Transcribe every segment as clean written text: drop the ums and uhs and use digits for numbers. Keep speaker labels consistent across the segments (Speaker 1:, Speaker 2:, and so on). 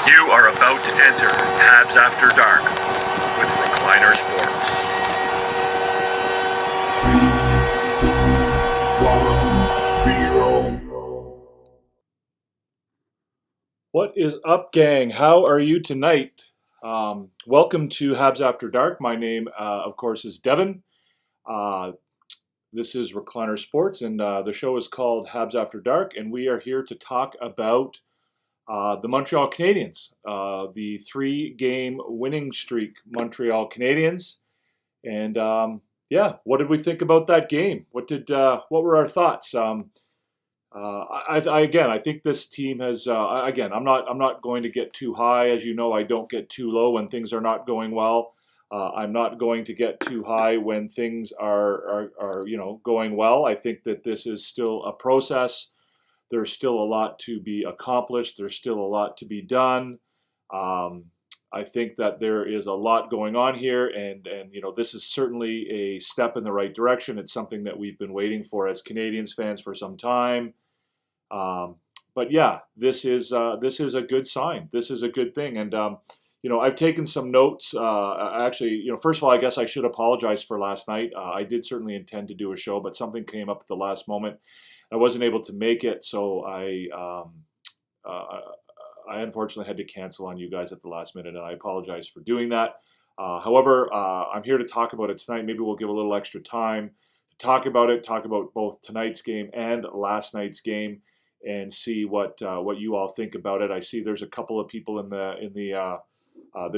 Speaker 1: You are about to enter Habs After Dark with Recliner Sports.
Speaker 2: 3, 2, 1, 0.
Speaker 3: What is up, gang? How are you tonight? Welcome to Habs After Dark. My name, of course, is Devin. This is Recliner Sports, and the show is called Habs After Dark, and we are here to talk about the Montreal Canadiens, the 3-game winning streak Montreal Canadiens. And what did we think about that game? What were our thoughts? I think this team has. I'm not going to get too high. As you know, I don't get too low when things are not going well. I'm not going to get too high when things are going well. I think that this is still a process. There's still a lot to be accomplished. There's still a lot to be done. I think that there is a lot going on here, and this is certainly a step in the right direction. It's something that we've been waiting for as Canadiens fans for some time. But yeah, this is a good sign. This is a good thing, and I've taken some notes. First of all, I guess I should apologize for last night. I did certainly intend to do a show, but something came up at the last moment. I wasn't able to make it, so I unfortunately had to cancel on you guys at the last minute, and I apologize for doing that. However, I'm here to talk about it tonight. Maybe we'll give a little extra time to talk about both tonight's game and last night's game, and see what you all think about it. I see there's a couple of people in the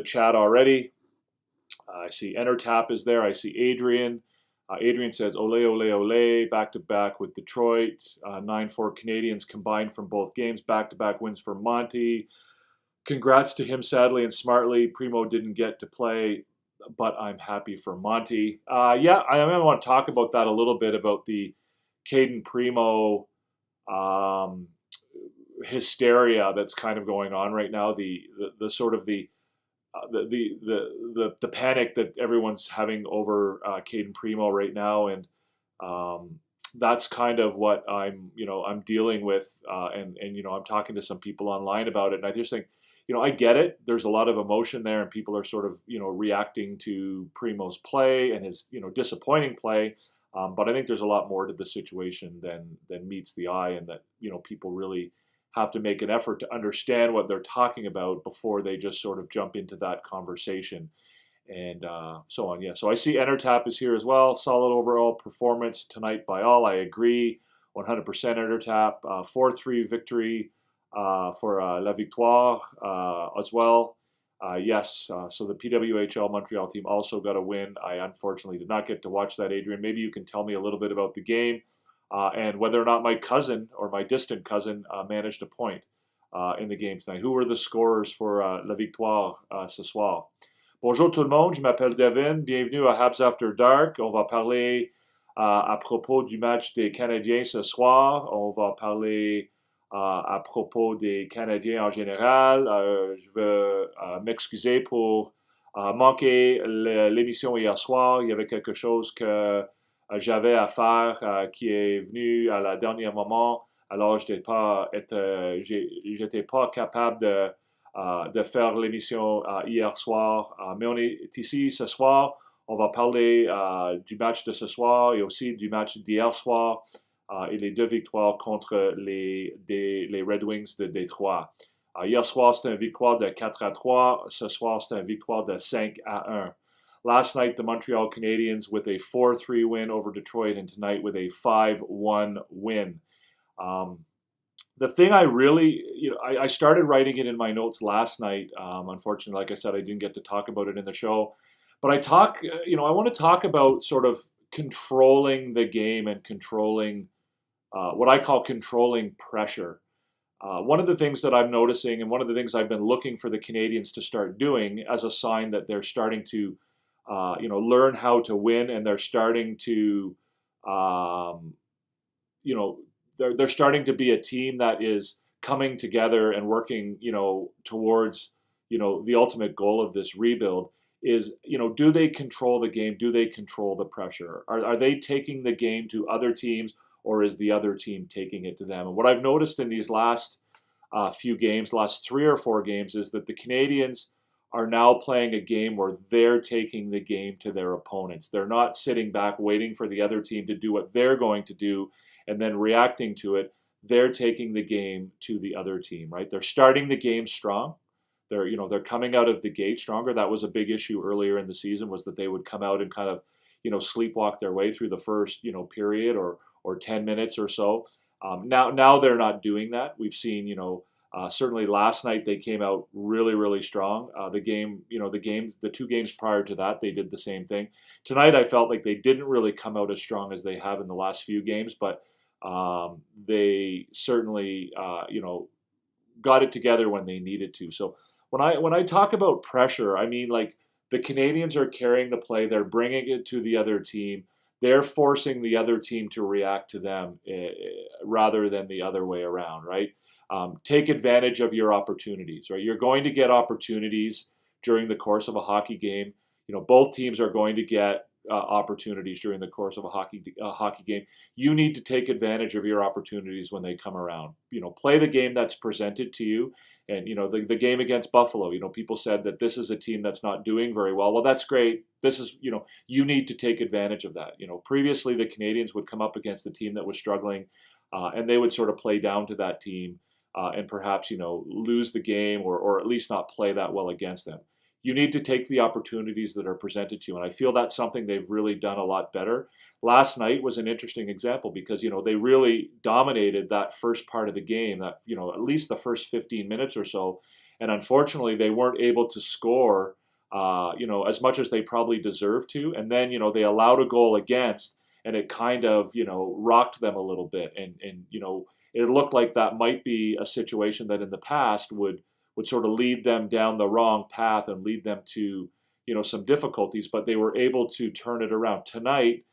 Speaker 3: chat already. I see Entertap is there. I see Adrian. Adrian says, ole, ole, ole, back-to-back with Detroit. 9-4 Canadiens combined from both games. Back-to-back wins for Monty. Congrats to him, sadly and smartly. Primo didn't get to play, but I'm happy for Monty. I want to talk about that a little bit, about the Caden Primo hysteria that's kind of going on right now. The panic that everyone's having over Caden Primo right now, and that's kind of what I'm dealing with, and I'm talking to some people online about it, and I just think, I get it. There's a lot of emotion there, and people are sort of reacting to Primo's play and his disappointing play, but I think there's a lot more to the situation than meets the eye, and that people really have to make an effort to understand what they're talking about before they just sort of jump into that conversation, and so on. Yeah, so I see Entertap is here as well. Solid overall performance tonight by all. I agree, 100% Entertap. 4-3 victory for La Victoire as well. Yes, so the PWHL Montreal team also got a win. I unfortunately did not get to watch that, Adrian. Maybe you can tell me a little bit about the game. And whether or not my cousin or my distant cousin managed a point in the game tonight. Who were the scorers for La Victoire ce soir? Bonjour tout le monde, je m'appelle Devin. Bienvenue à Habs After Dark. On va parler à propos du match des Canadiens ce soir. On va parler à propos des Canadiens en général. Je veux m'excuser pour manquer l'émission hier soir. Il y avait quelque chose que j'avais à faire qui est venu à la dernière moment. Alors, j'étais pas capable de faire l'émission hier soir. Mais on est ici ce soir. On va parler du match de ce soir et aussi du match d'hier soir et les 2 victoires contre les Red Wings de Détroit. Hier soir, c'était une victoire de 4-3. Ce soir, c'était une victoire de 5-1. Last night, the Montreal Canadiens with a 4-3 win over Detroit, and tonight with a 5-1 win. The thing I really, I started writing it in my notes last night. Unfortunately, like I said, I didn't get to talk about it in the show. But I want to talk about sort of controlling the game and controlling what I call controlling pressure. One of the things that I'm noticing, and one of the things I've been looking for the Canadiens to start doing as a sign that they're starting to learn how to win, and they're starting to, they're starting to be a team that is coming together and working, towards, the ultimate goal of this rebuild is, do they control the game? Do they control the pressure? Are they taking the game to other teams, or is the other team taking it to them? And what I've noticed in these last few games, last 3 or 4 games, is that the Canadiens are now playing a game where they're taking the game to their opponents. They're not sitting back waiting for the other team to do what they're going to do and then reacting to it. They're taking the game to the other team, right? They're starting the game strong. They're coming out of the gate stronger. That was a big issue earlier in the season, was that they would come out and kind of, sleepwalk their way through the first, period or 10 minutes or so. Now they're not doing that. We've seen, certainly last night they came out really, really strong. The 2 games prior to that, they did the same thing. Tonight, I felt like they didn't really come out as strong as they have in the last few games, but they certainly, got it together when they needed to. So when I talk about pressure, I mean, like, the Canadiens are carrying the play. They're bringing it to the other team. They're forcing the other team to react to them rather than the other way around, right? Take advantage of your opportunities, right? You're going to get opportunities during the course of a hockey game. Both teams are going to get opportunities during the course of a hockey game. You need to take advantage of your opportunities when they come around. Play the game that's presented to you. And, the game against Buffalo, people said that this is a team that's not doing very well. Well, that's great. This is, you need to take advantage of that. Previously the Canadiens would come up against a team that was struggling and they would sort of play down to that team and perhaps, lose the game or at least not play that well against them. You need to take the opportunities that are presented to you. And I feel that's something they've really done a lot better. Last night was an interesting example because, they really dominated that first part of the game, that, at least the first 15 minutes or so. And unfortunately, they weren't able to score, as much as they probably deserved to. And then, they allowed a goal against, and it kind of, rocked them a little bit. And it looked like that might be a situation that in the past would sort of lead them down the wrong path and lead them to, some difficulties, but they were able to turn it around. Tonight,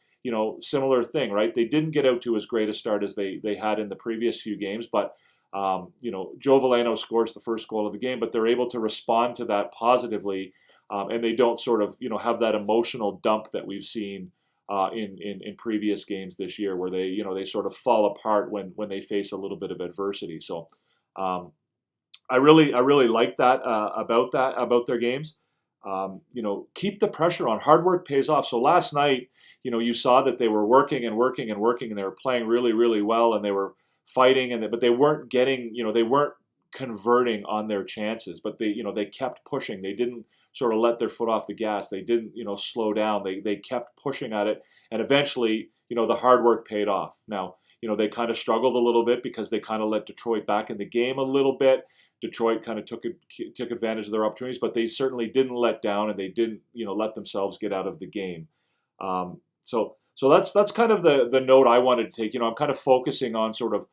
Speaker 3: similar thing, right? They didn't get out to as great a start as they had in the previous few games, but, Joe Veleno scores the first goal of the game, but they're able to respond to that positively, and they don't sort of, have that emotional dump that we've seen in previous games this year where they sort of fall apart when they face a little bit of adversity. So, I really like that about their games. Keep the pressure on. Hard work pays off. So last night, you saw that they were working and working and working, and they were playing really, really well, and they were fighting, but they weren't getting, they weren't converting on their chances, but they kept pushing. They didn't sort of let their foot off the gas. They didn't, slow down. They kept pushing at it, and eventually, the hard work paid off. Now, they kind of struggled a little bit because they kind of let Detroit back in the game a little bit. Detroit kind of took advantage of their opportunities, but they certainly didn't let down, and they didn't, let themselves get out of the game. So that's kind of the note I wanted to take. I'm kind of focusing on sort of,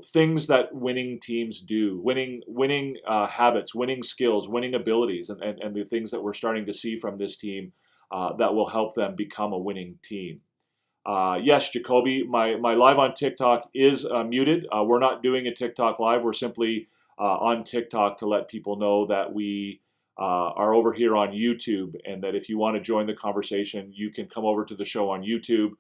Speaker 3: things that winning teams do, winning habits, winning skills, winning abilities, and the things that we're starting to see from this team that will help them become a winning team. Yes, Jacoby, my live on TikTok is muted. We're not doing a TikTok live. We're simply on TikTok to let people know that we are over here on YouTube, and that if you want to join the conversation, you can come over to the show on YouTube.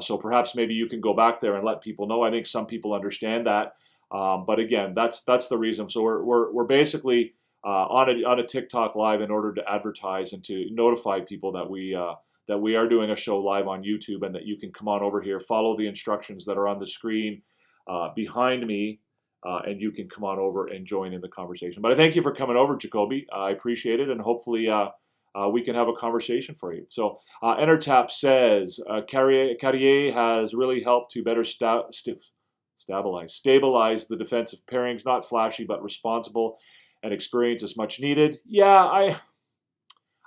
Speaker 3: So perhaps maybe you can go back there and let people know. I think some people understand that, but again, that's the reason. So we're basically on a TikTok live in order to advertise and to notify people that we are doing a show live on YouTube, and that you can come on over here, follow the instructions that are on the screen behind me. And you can come on over and join in the conversation. But I thank you for coming over, Jacoby. I appreciate it, and hopefully we can have a conversation for you. So Entertap says, Carrier has really helped to better stabilize the defensive pairings. Not flashy, but responsible, and experience is much needed. Yeah,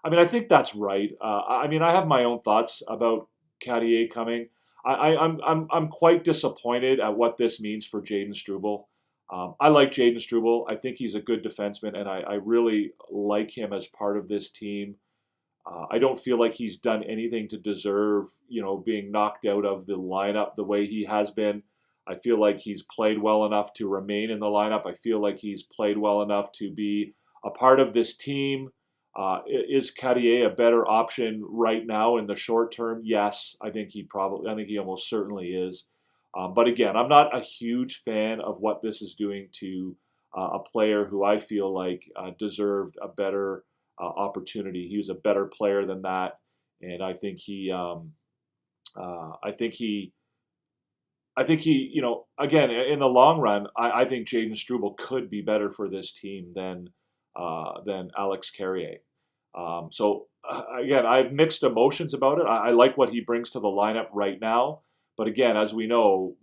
Speaker 3: I think that's right. I have my own thoughts about Carrier coming. I'm quite disappointed at what this means for Jayden Struble. I like Jayden Struble. I think he's a good defenseman, and I really like him as part of this team. I don't feel like he's done anything to deserve, being knocked out of the lineup the way he has been. I feel like he's played well enough to remain in the lineup. I feel like he's played well enough to be a part of this team. Is Carrier a better option right now in the short term? Yes, I think he almost certainly is. But again, I'm not a huge fan of what this is doing to a player who I feel like deserved a better opportunity. He was a better player than that, and I think he, again, in the long run, I think Jaden Struble could be better for this team than Alex Carrier. Again, I have mixed emotions about it. I like what he brings to the lineup right now, but again, as we know,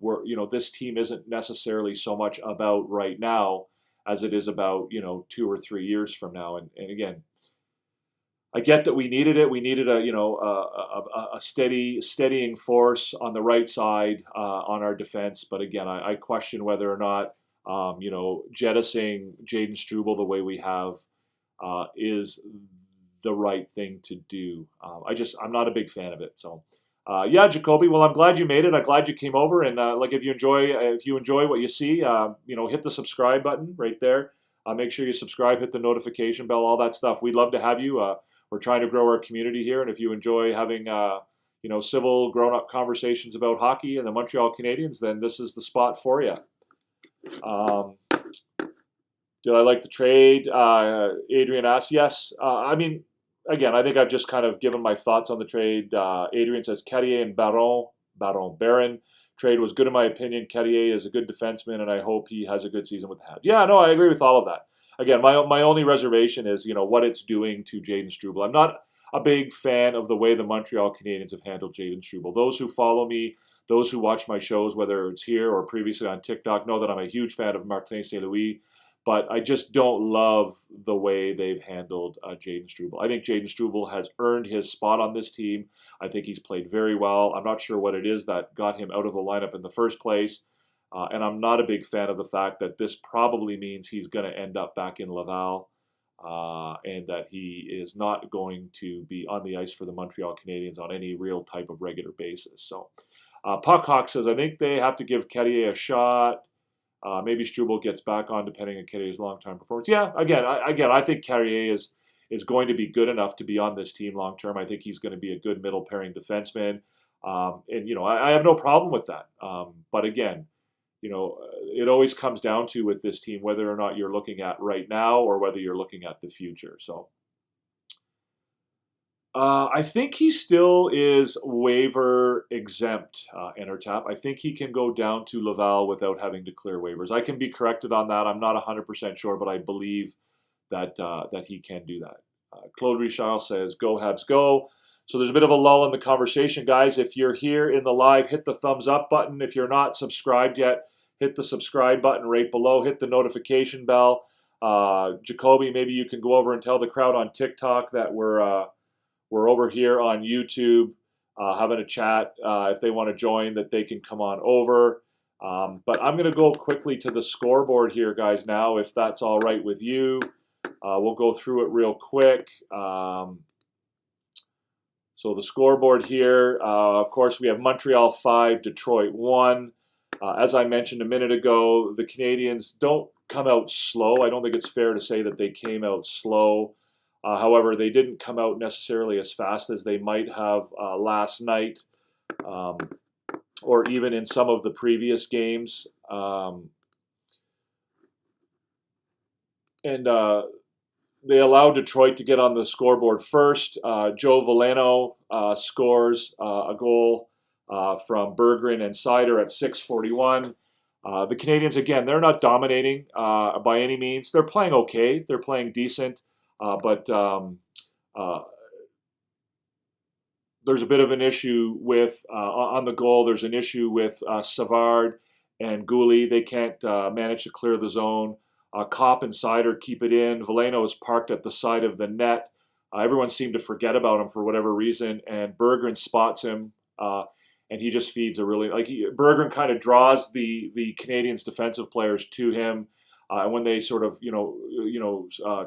Speaker 3: this team isn't necessarily so much about right now as it is about 2 or 3 years from now. And again, I get that we needed it. We needed a steadying force on the right side on our defense. But again, I question whether or not jettisoning Jaden Struble the way we have is the right thing to do. I'm not a big fan of it. So yeah, Jacoby. Well, I'm glad you made it. I'm glad you came over. And if you enjoy what you see, hit the subscribe button right there. Make sure you subscribe, hit the notification bell, all that stuff. We'd love to have you. We're trying to grow our community here, and if you enjoy having civil, grown-up conversations about hockey and the Montreal Canadiens, then this is the spot for you. Did I like the trade? Adrian asked. Yes. Again, I think I've just kind of given my thoughts on the trade. Adrian says Carrier and Baron. Trade was good in my opinion. Carrier is a good defenseman, and I hope he has a good season with the Habs. Yeah, no, I agree with all of that. Again, my only reservation is, what it's doing to Jaden Struble. I'm not a big fan of the way the Montreal Canadiens have handled Jaden Struble. Those who follow me, those who watch my shows, whether it's here or previously on TikTok, know that I'm a huge fan of Martin St. Louis, but I just don't love the way they've handled Jaden Struble. I think Jaden Struble has earned his spot on this team. I think he's played very well. I'm not sure what it is that got him out of the lineup in the first place. And I'm not a big fan of the fact that this probably means he's going to end up back in Laval and that he is not going to be on the ice for the Montreal Canadiens on any real type of regular basis. So Puckhawk says, I think they have to give Carrier a shot. Maybe Struble gets back on depending on Carrier's long-term performance. Yeah, again, I think Carrier is going to be good enough to be on this team long-term. I think he's going to be a good middle-pairing defenseman. I have no problem with that. But again, it always comes down to with this team whether or not you're looking at right now or whether you're looking at the future. So I think he still is waiver exempt, Intertap. I think he can go down to Laval without having to clear waivers. I can be corrected on that. I'm not 100% sure, but I believe that he can do that. Claude Richard says, go Habs, go. So there's a bit of a lull in the conversation, guys. If you're here in the live, hit the thumbs up button. If you're not subscribed yet, hit the subscribe button right below. Hit the notification bell. Jacoby, maybe you can go over and tell the crowd on TikTok that we're over here on YouTube having a chat. If they want to join, that they can come on over. But I'm going to go quickly to the scoreboard here, guys, now, if that's all right with you. We'll go through it real quick. So the scoreboard here, of course, we have Montreal 5, Detroit 1. As I mentioned a minute ago, the Canadiens don't come out slow. I don't think it's fair to say that they came out slow. However, they didn't come out necessarily as fast as they might have last night or even in some of the previous games. They allowed Detroit to get on the scoreboard first. Joe Veleno scores a goal from Berggren and Seider at 6:41. The Canadiens, again, they're not dominating by any means. They're playing okay. They're playing decent. But there's a bit of an issue with, on the goal, there's an issue with Savard and Goulet. They can't manage to clear the zone. Kopp and Seider keep it in. Veleno is parked at the side of the net. Everyone seemed to forget about him for whatever reason, and Berggren spots him, and he just feeds a really, Berggren kind of draws the Canadiens' defensive players to him. And when they sort of,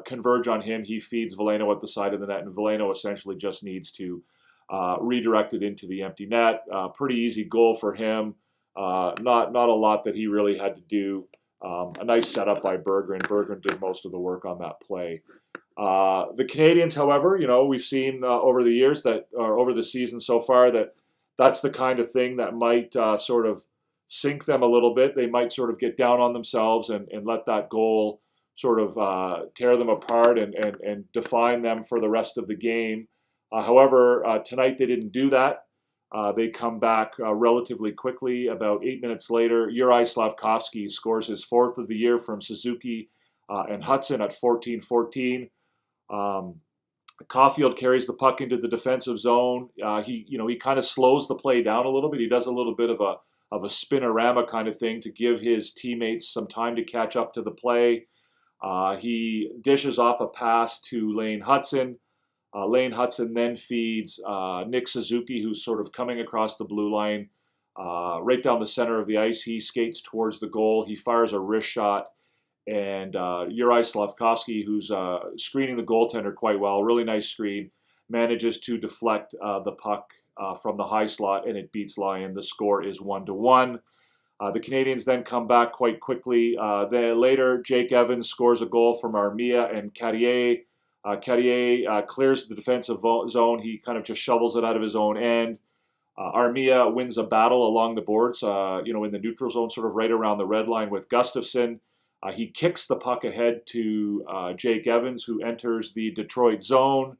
Speaker 3: converge on him, he feeds Veleno at the side of the net, and Veleno essentially just needs to redirect it into the empty net. Pretty easy goal for him. Not a lot that he really had to do. A nice setup by Berggren. Berggren did most of the work on that play. The Canadiens, however, we've seen over the years or over the season so far that's the kind of thing that might sort of sink them a little bit. They might sort of get down on themselves and let that goal sort of tear them apart and define them for the rest of the game. However, tonight they didn't do that. They come back relatively quickly. About 8 minutes later, Juraj Slafkovsky scores his 4th of the year from Suzuki and Hudson at 14-14. Caulfield carries the puck into the defensive zone. He kind of slows the play down a little bit. He does a little bit of a spinorama kind of thing to give his teammates some time to catch up to the play. He dishes off a pass to Lane Hudson. Lane Hudson then feeds Nick Suzuki, who's sort of coming across the blue line right down the center of the ice. He skates towards the goal. He fires a wrist shot. And Juraj Slafkovsky, who's screening the goaltender quite well, really nice screen, manages to deflect the puck from the high slot, and it beats Lyon. The score is 1-1. The Canadiens then come back quite quickly. Then later, Jake Evans scores a goal from Armia and Carrier. Carrier clears the defensive zone. He kind of just shovels it out of his own end. Armia wins a battle along the boards, in the neutral zone, sort of right around the red line with Gustafsson. He kicks the puck ahead to Jake Evans, who enters the Detroit zone.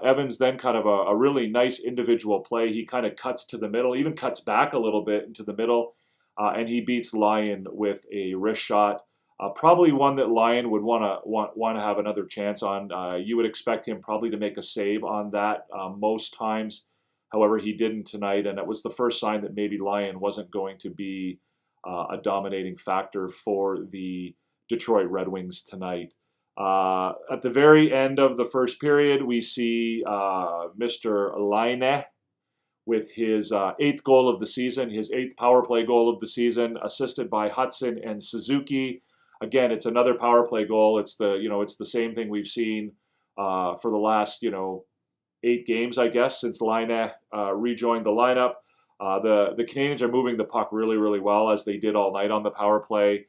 Speaker 3: Evans then kind of a really nice individual play. He kind of cuts to the middle, even cuts back a little bit into the middle, and he beats Lyon with a wrist shot. Probably one that Lyon would want to have another chance on. You would expect him probably to make a save on that most times. However, he didn't tonight, and it was the first sign that maybe Lyon wasn't going to be a dominating factor for the Detroit Red Wings tonight. At the very end of the first period, we see Mr. Laine with his 8th goal of the season, his 8th power play goal of the season, assisted by Hudson and Suzuki. Again, it's another power play goal. It's the same thing we've seen for the last 8 games, I guess, since Laine rejoined the lineup. The Canadiens are moving the puck really, really well, as they did all night on the power play.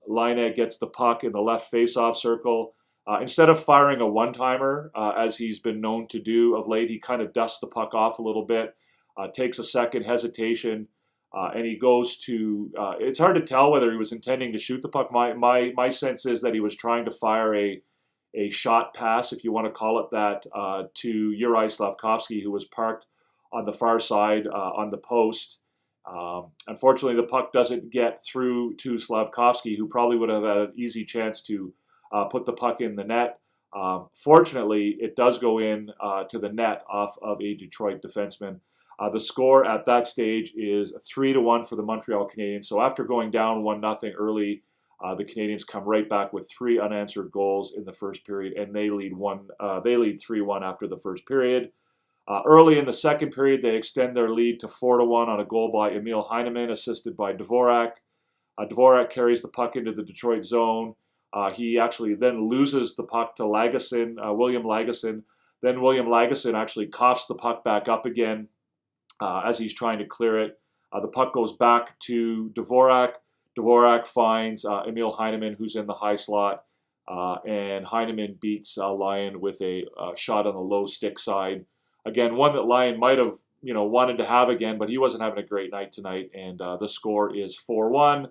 Speaker 3: Laine gets the puck in the left face-off circle. Instead of firing a one-timer, as he's been known to do of late, he kind of dusts the puck off a little bit, takes a second hesitation, and he goes to... it's hard to tell whether he was intending to shoot the puck. My sense is that he was trying to fire a shot pass, if you want to call it that, to Juraj Slafkovsky, who was parked on the far side on the post. Unfortunately, the puck doesn't get through to Slafkovsky, who probably would have had an easy chance to put the puck in the net. Fortunately, it does go in to the net off of a Detroit defenseman. The score at that stage is 3-1 for the Montreal Canadiens. So after going down 1-0 early, the Canadiens come right back with 3 unanswered goals in the first period, and they lead 3-1 after the first period. Early in the second period, they extend their lead to 4-1 on a goal by Emil Heineman, assisted by Dvorak. Dvorak carries the puck into the Detroit zone. He actually then loses the puck to William Lagesson. Then William Lagesson actually coughs the puck back up again as he's trying to clear it. The puck goes back to Dvorak. Dvorak finds Emil Heineman, who's in the high slot, and Heineman beats Lyon with a shot on the low stick side. Again, one that Lyon might have, wanted to have again, but he wasn't having a great night tonight, and the score is 4-1.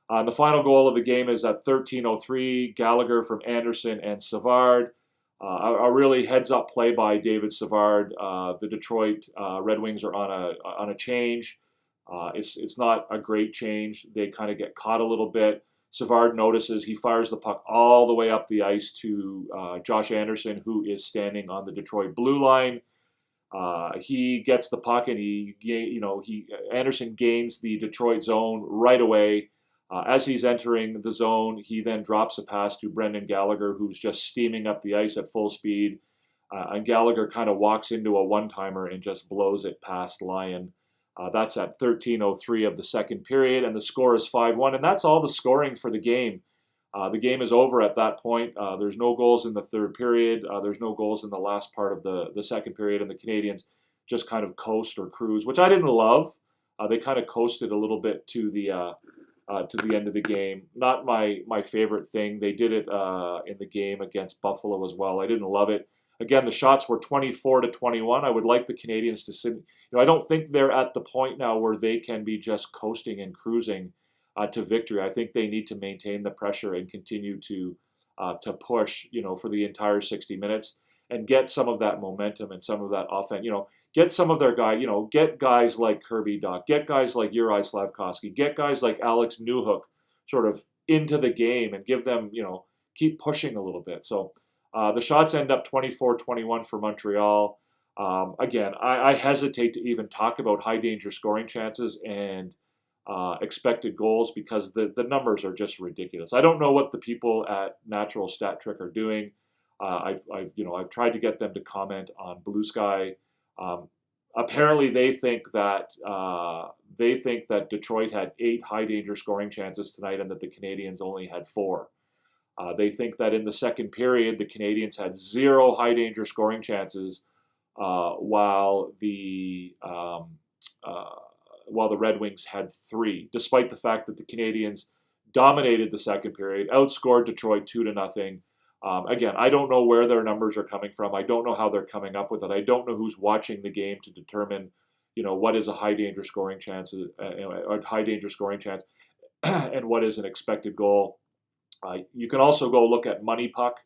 Speaker 3: The final goal of the game is at 13:03. Gallagher from Anderson and Savard. A really heads-up play by David Savard. The Detroit Red Wings are on a change. It's not a great change. They kind of get caught a little bit. Savard notices. He fires the puck all the way up the ice to Josh Anderson, who is standing on the Detroit blue line. He gets the puck, and Anderson gains the Detroit zone right away. As he's entering the zone, he then drops a pass to Brendan Gallagher, who's just steaming up the ice at full speed. And Gallagher kind of walks into a one-timer and just blows it past Lyon. That's at 13:03 of the second period, and the score is 5-1. And that's all the scoring for the game. The game is over at that point. There's no goals in the third period. There's no goals in the last part of the second period, and the Canadiens just kind of coast or cruise, which I didn't love. They kind of coasted a little bit to the end of the game. Not my favorite thing. They did it in the game against Buffalo as well. I didn't love it. again, the shots were 24-21. I would like the Canadiens to sit. I don't think they're at the point now where they can be just coasting and cruising to victory. I think they need to maintain the pressure and continue to push, for the entire 60 minutes and get some of that momentum and some of that offense. Get some of their get guys like Kirby Dach, get guys like Juraj Slafkovsky, get guys like Alex Newhook sort of into the game and give them, keep pushing a little bit. So the shots end up 24-21 for Montreal. Again, I hesitate to even talk about high danger scoring chances and expected goals because the numbers are just ridiculous. I don't know what the people at Natural Stat Trick are doing. I've tried to get them to comment on Blue Sky. Apparently, they think that Detroit had 8 high danger scoring chances tonight, and that the Canadiens only had 4. They think that in the second period, the Canadiens had 0 high danger scoring chances, while the Red Wings had 3, despite the fact that the Canadiens dominated the second period, outscored Detroit 2-0. Again, I don't know where their numbers are coming from. I don't know how they're coming up with it. I don't know who's watching the game to determine, what is a high danger scoring chance, and what is an expected goal. You can also go look at Money Puck,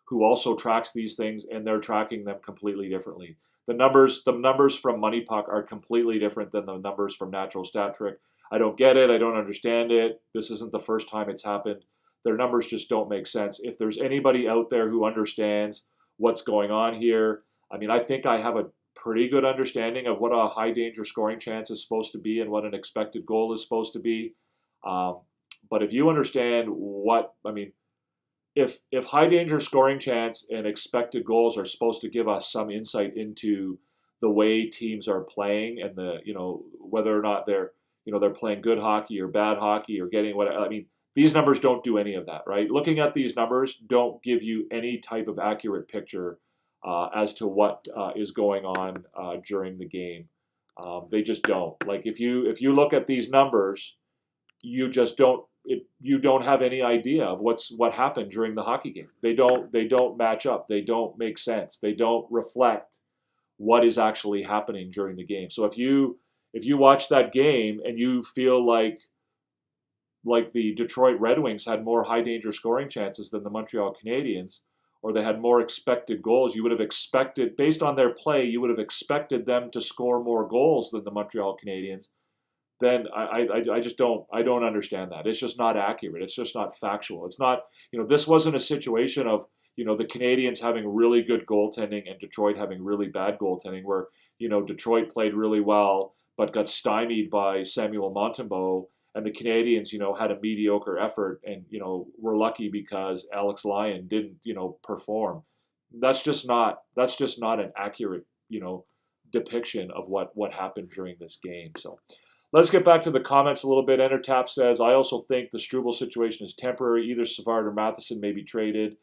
Speaker 3: who also tracks these things, and they're tracking them completely differently. The numbers from Money Puck are completely different than the numbers from Natural Stat Trick. I don't get it. I don't understand it. This isn't the first time it's happened. Their numbers just don't make sense. If there's anybody out there who understands what's going on here, I think I have a pretty good understanding of what a high danger scoring chance is supposed to be and what an expected goal is supposed to be. But if you understand if high danger scoring chance and expected goals are supposed to give us some insight into the way teams are playing and whether or not they're playing good hockey or bad hockey or getting these numbers don't do any of that, right? Looking at these numbers don't give you any type of accurate picture as to what is going on during the game. They just don't. Like if you look at these numbers, you just don't. You don't have any idea of what happened during the hockey game. They don't match up. They don't make sense. They don't reflect what is actually happening during the game. So if you watch that game and you feel like the Detroit Red Wings had more high danger scoring chances than the Montreal Canadiens, or they had more expected goals, you would have expected, based on their play, you would have expected them to score more goals than the Montreal Canadiens. Then I just don't understand that. It's just not accurate. It's just not factual. It's not, this wasn't a situation of, the Canadiens having really good goaltending and Detroit having really bad goaltending where, Detroit played really well but got stymied by Samuel Montembeault, and the Canadiens, had a mediocre effort and, were lucky because Alex Lyon didn't, perform. That's just not an accurate, depiction of what happened during this game. So let's get back to the comments a little bit. Entertap says, I also think the Struble situation is temporary. Either Savard or Matheson may be traded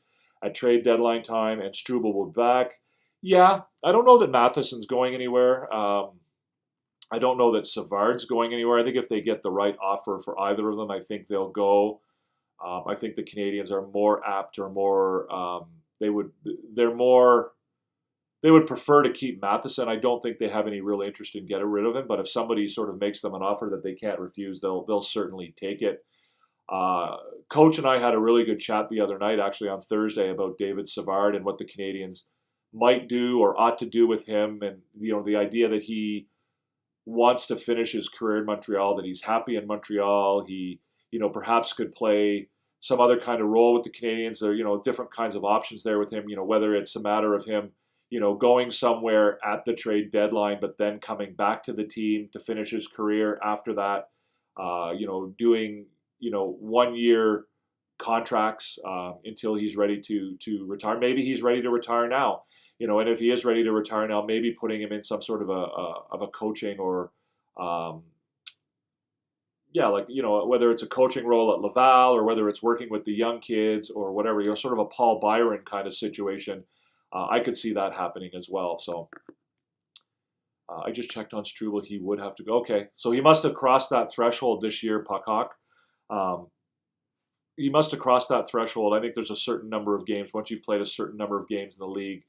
Speaker 3: at trade deadline time, and Struble will be back. Yeah, I don't know that Matheson's going anywhere. I don't know that Savard's going anywhere. I think if they get the right offer for either of them, I think they'll go. I think the Canadiens are more apt or more they would prefer to keep Matheson. I don't think they have any real interest in getting rid of him, but if somebody sort of makes them an offer that they can't refuse, they'll certainly take it. Coach and I had a really good chat the other night, actually on Thursday, about David Savard and what the Canadiens might do or ought to do with him, and the idea that he wants to finish his career in Montreal, that he's happy in Montreal. He, perhaps could play some other kind of role with the Canadiens. There are, different kinds of options there with him, whether it's a matter of him, going somewhere at the trade deadline, but then coming back to the team to finish his career after that, doing, 1-year contracts until he's ready to retire. Maybe he's ready to retire now. And if he is ready to retire now, maybe putting him in some sort of a coaching or, whether it's a coaching role at Laval or whether it's working with the young kids or whatever, sort of a Paul Byron kind of situation. I could see that happening as well. So I just checked on Struble. He would have to go. Okay, so he must have crossed that threshold this year, Puckhawk. He must have crossed that threshold. I think there's a certain number of games. Once you've played a certain number of games in the league,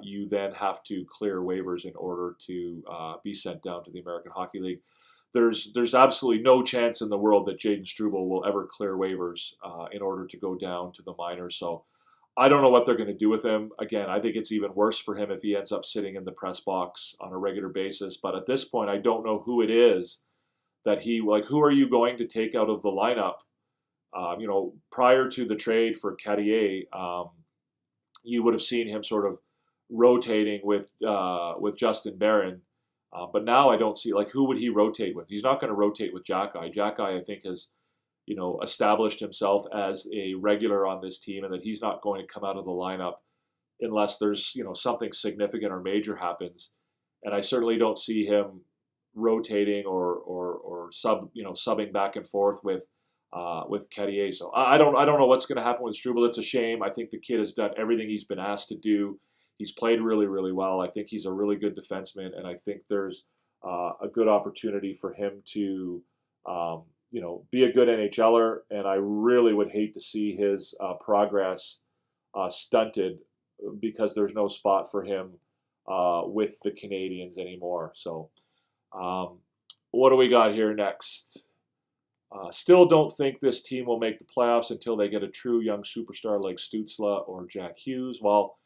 Speaker 3: you then have to clear waivers in order to be sent down to the American Hockey League. There's absolutely no chance in the world that Jaden Struble will ever clear waivers in order to go down to the minors. So I don't know what they're going to do with him. Again, I think it's even worse for him if he ends up sitting in the press box on a regular basis. But at this point, I don't know who it is that who are you going to take out of the lineup? Prior to the trade for Cartier, you would have seen him sort of rotating with Justin Barron. But now I don't see, who would he rotate with? He's not going to rotate with Jack-Eye. Jack-Eye, I think, has, established himself as a regular on this team, and that he's not going to come out of the lineup unless there's, something significant or major happens. And I certainly don't see him rotating or subbing back and forth with Cartier. So I don't know what's going to happen with Struble. It's a shame. I think the kid has done everything he's been asked to do. He's played really, really well. I think he's a really good defenseman, and I think there's a good opportunity for him to, be a good NHLer. And I really would hate to see his progress stunted because there's no spot for him with the Canadiens anymore. So, what do we got here next? Still don't think this team will make the playoffs until they get a true young superstar like Stützle or Jack Hughes. Well,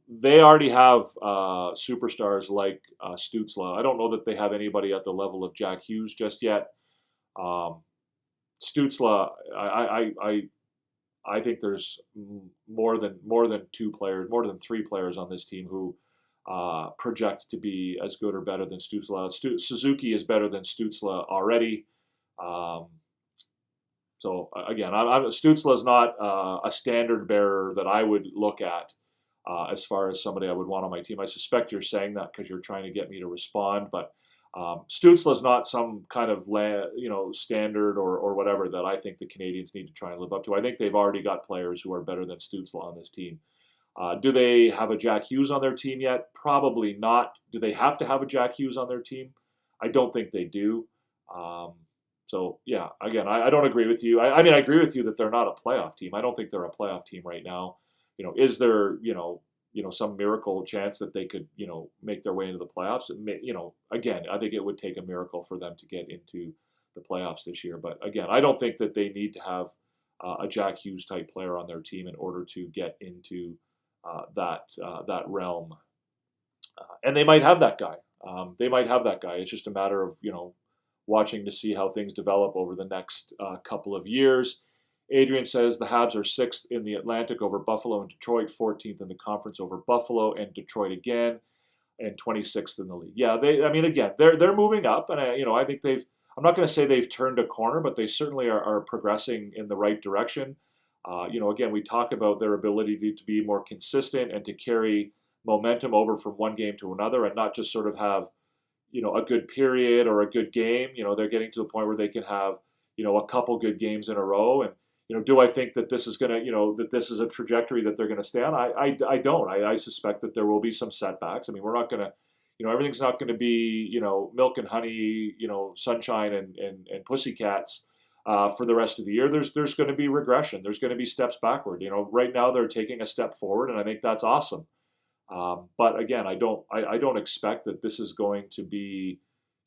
Speaker 3: they already have superstars like Stützle. I don't know that they have anybody at the level of Jack Hughes just yet. Stützle, I think there's more than three players on this team who project to be as good or better than Stützle. Suzuki is better than Stützle already. So again, Stützle is not a standard bearer that I would look at as far as somebody I would want on my team. I suspect you're saying that because you're trying to get me to respond, but Stützle is not some kind of standard or whatever that I think the Canadiens need to try and live up to. I think they've already got players who are better than Stützle on this team. Do they have a Jack Hughes on their team yet? Probably not. Do they have to have a Jack Hughes on their team? I don't think they do. So yeah, again, I don't agree with you. I mean, I agree with you that they're not a playoff team. I don't think they're a playoff team right now. Is there, some miracle chance that they could, make their way into the playoffs? Again, I think it would take a miracle for them to get into the playoffs this year. But again, I don't think that they need to have a Jack Hughes type player on their team in order to get into that realm. And they might have that guy. It's just a matter of, watching to see how things develop over the next couple of years. Adrian says the Habs are 6th in the Atlantic over Buffalo and Detroit, 14th in the conference over Buffalo and Detroit again, and 26th in the league. Yeah, they're moving up, and I think I'm not going to say they've turned a corner, but they certainly are progressing in the right direction. Again, we talk about their ability to be more consistent and to carry momentum over from one game to another, and not just sort of have a good period or a good game. They're getting to the point where they can have a couple good games in a row. And do I think that this is going to that this is a trajectory that they're going to stay on? I don't. I suspect that there will be some setbacks. I mean, we're not going to everything's not going to be milk and honey, sunshine and pussycats for the rest of the year. There's going to be regression. There's going to be steps backward. Right now they're taking a step forward, and I think that's awesome. But again, I don't expect that this is going to be,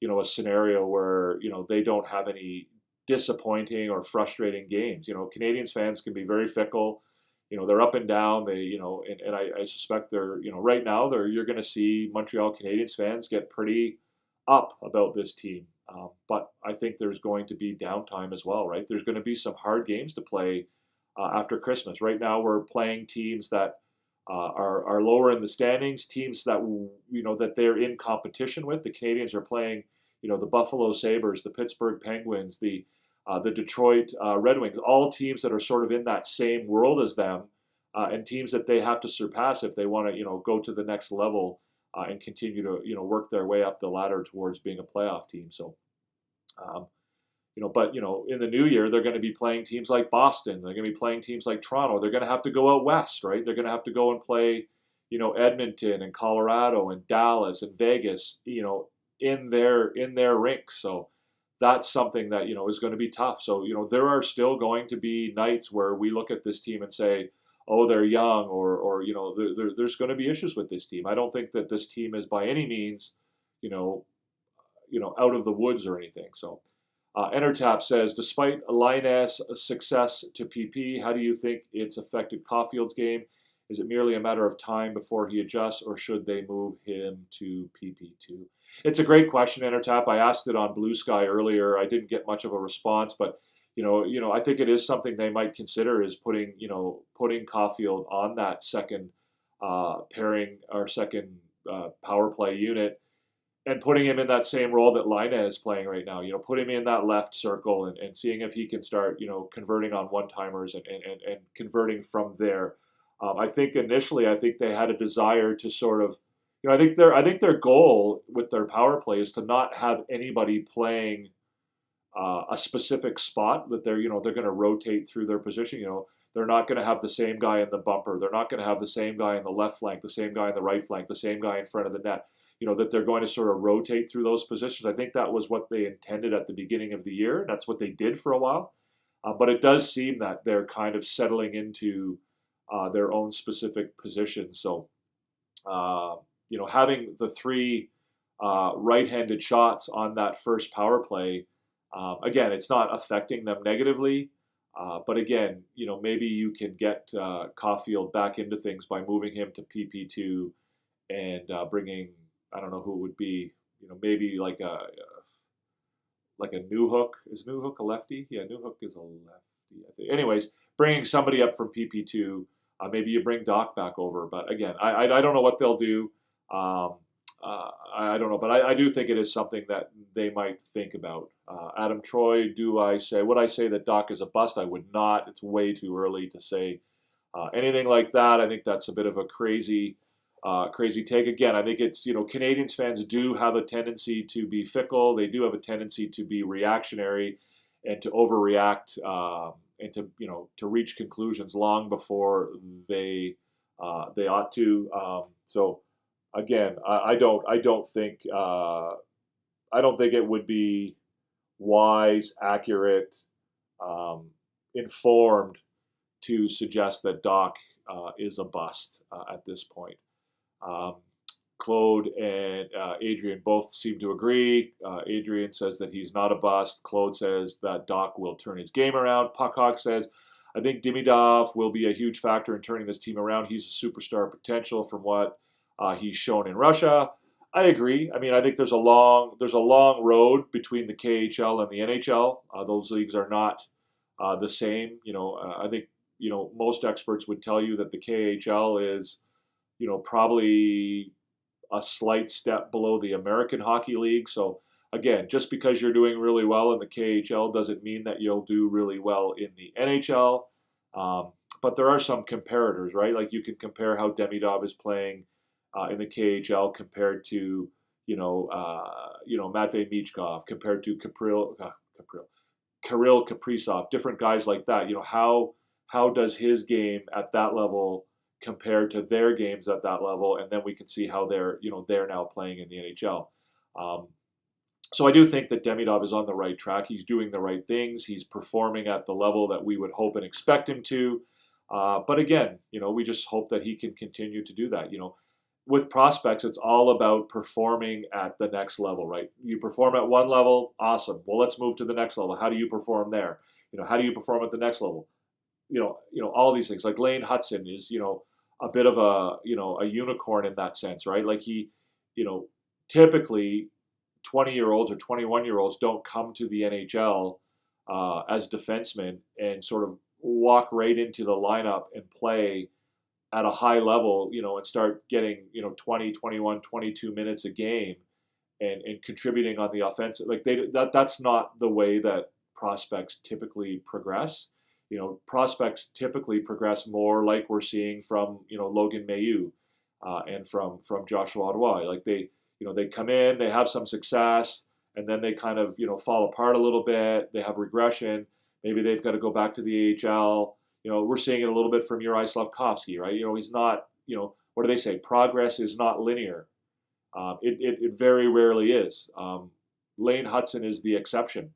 Speaker 3: a scenario where, they don't have any disappointing or frustrating games. Canadiens fans can be very fickle. They're up and down. And I suspect they're, right now you're going to see Montreal Canadiens fans get pretty up about this team. But I think there's going to be downtime as well, right? There's going to be some hard games to play after Christmas. Right now we're playing teams that are lower in the standings, teams that that they're in competition with. The Canadiens are playing, the Buffalo Sabres, the Pittsburgh Penguins, the Detroit Red Wings, all teams that are sort of in that same world as them, and teams that they have to surpass if they want to go to the next level and continue to work their way up the ladder towards being a playoff team. So. But in the new year, they're going to be playing teams like Boston. They're going to be playing teams like Toronto. They're going to have to go out west, right? They're going to have to go and play, Edmonton and Colorado and Dallas and Vegas, in their rinks. So that's something that is going to be tough. So there are still going to be nights where we look at this team and say, oh, they're young, or there's going to be issues with this team. I don't think that this team is by any means, you know, out of the woods or anything. So, Entertap says, despite Linus' success to PP, how do you think it's affected Caulfield's game? Is it merely a matter of time before he adjusts, or should they move him to PP2? It's a great question, Entertap. I asked it on Blue Sky earlier. I didn't get much of a response, but I think it is something they might consider, is putting Caulfield on that second pairing or second power play unit, and putting him in that same role that Laine is playing right now. Put him in that left circle and seeing if he can start, converting on one-timers and converting from there. I think initially, they had a desire to sort of, I think their goal with their power play is to not have anybody playing a specific spot that they're going to rotate through their position. They're not going to have the same guy in the bumper. They're not going to have the same guy in the left flank, the same guy in the right flank, the same guy in front of the net. That they're going to sort of rotate through those positions. I think that was what they intended at the beginning of the year. That's what they did for a while. But it does seem that they're kind of settling into their own specific positions. So, having the three right-handed shots on that first power play, again, it's not affecting them negatively. But again, maybe you can get Caulfield back into things by moving him to PP2 and bringing, I don't know who it would be, maybe like a Newhook. Is Newhook a lefty? Yeah, Newhook is a lefty, I think. Anyways, bringing somebody up from PP2, maybe you bring Doc back over. But again, I don't know what they'll do. I don't know, but I do think it is something that they might think about. Adam Troy, would I say that Doc is a bust? I would not. It's way too early to say anything like that. I think that's a bit of a crazy take. Again, I think it's, Canadiens fans do have a tendency to be fickle. They do have a tendency to be reactionary and to overreact and to reach conclusions long before they ought to. So again, I don't think it would be wise, accurate, informed to suggest that Doc is a bust at this point. Claude and Adrian both seem to agree. Adrian says that he's not a bust. Claude says that Doc will turn his game around. Puckhawk says, I think Demidov will be a huge factor in turning this team around. He's a superstar potential from what he's shown in Russia. I agree. I mean, I think there's a long road between the KHL and the NHL. Those leagues are not the same. I think most experts would tell you that the KHL is probably a slight step below the American Hockey League. So again, just because you're doing really well in the KHL doesn't mean that you'll do really well in the NHL. But there are some comparators, right? Like you can compare how Demidov is playing in the KHL compared to, Matvei Michkov, compared to Kirill Kaprizov, different guys like that. How does his game at that level compared to their games at that level, and then we can see how they're now playing in the NHL. So I do think that Demidov is on the right track. He's doing the right things. He's performing at the level that we would hope and expect him to. But again, we just hope that he can continue to do that. With prospects, it's all about performing at the next level, right? You perform at one level, awesome. Well, let's move to the next level. How do you perform there? How do you perform at the next level? All these things. Like Lane Hudson is, a bit of a unicorn in that sense, right? Like he, typically 20-year-olds or 21-year-olds don't come to the NHL as defensemen and sort of walk right into the lineup and play at a high level, and start getting, 20, 21, 22 minutes a game and contributing on the offensive. Like that's not the way that prospects typically progress. Prospects typically progress more like we're seeing from, Logan Mailloux and from Joshua Ottawa. Like they come in, they have some success, and then they kind of, fall apart a little bit. They have regression. Maybe they've got to go back to the AHL. We're seeing it a little bit from Uri Slafkovsky, right? He's not, what do they say? Progress is not linear. It very rarely is. Lane Hudson is the exception.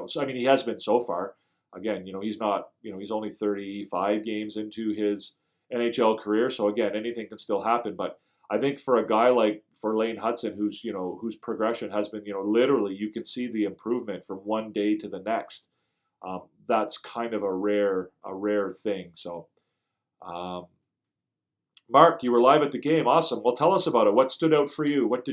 Speaker 3: So I mean, he has been so far. Again, he's not, he's only 35 games into his NHL career. So again, anything can still happen. But I think for a guy like for Lane Hudson, whose progression has been, literally you can see the improvement from one day to the next. That's kind of a rare thing. So, Mark, you were live at the game. Awesome. Well, tell us about it. What stood out for you? What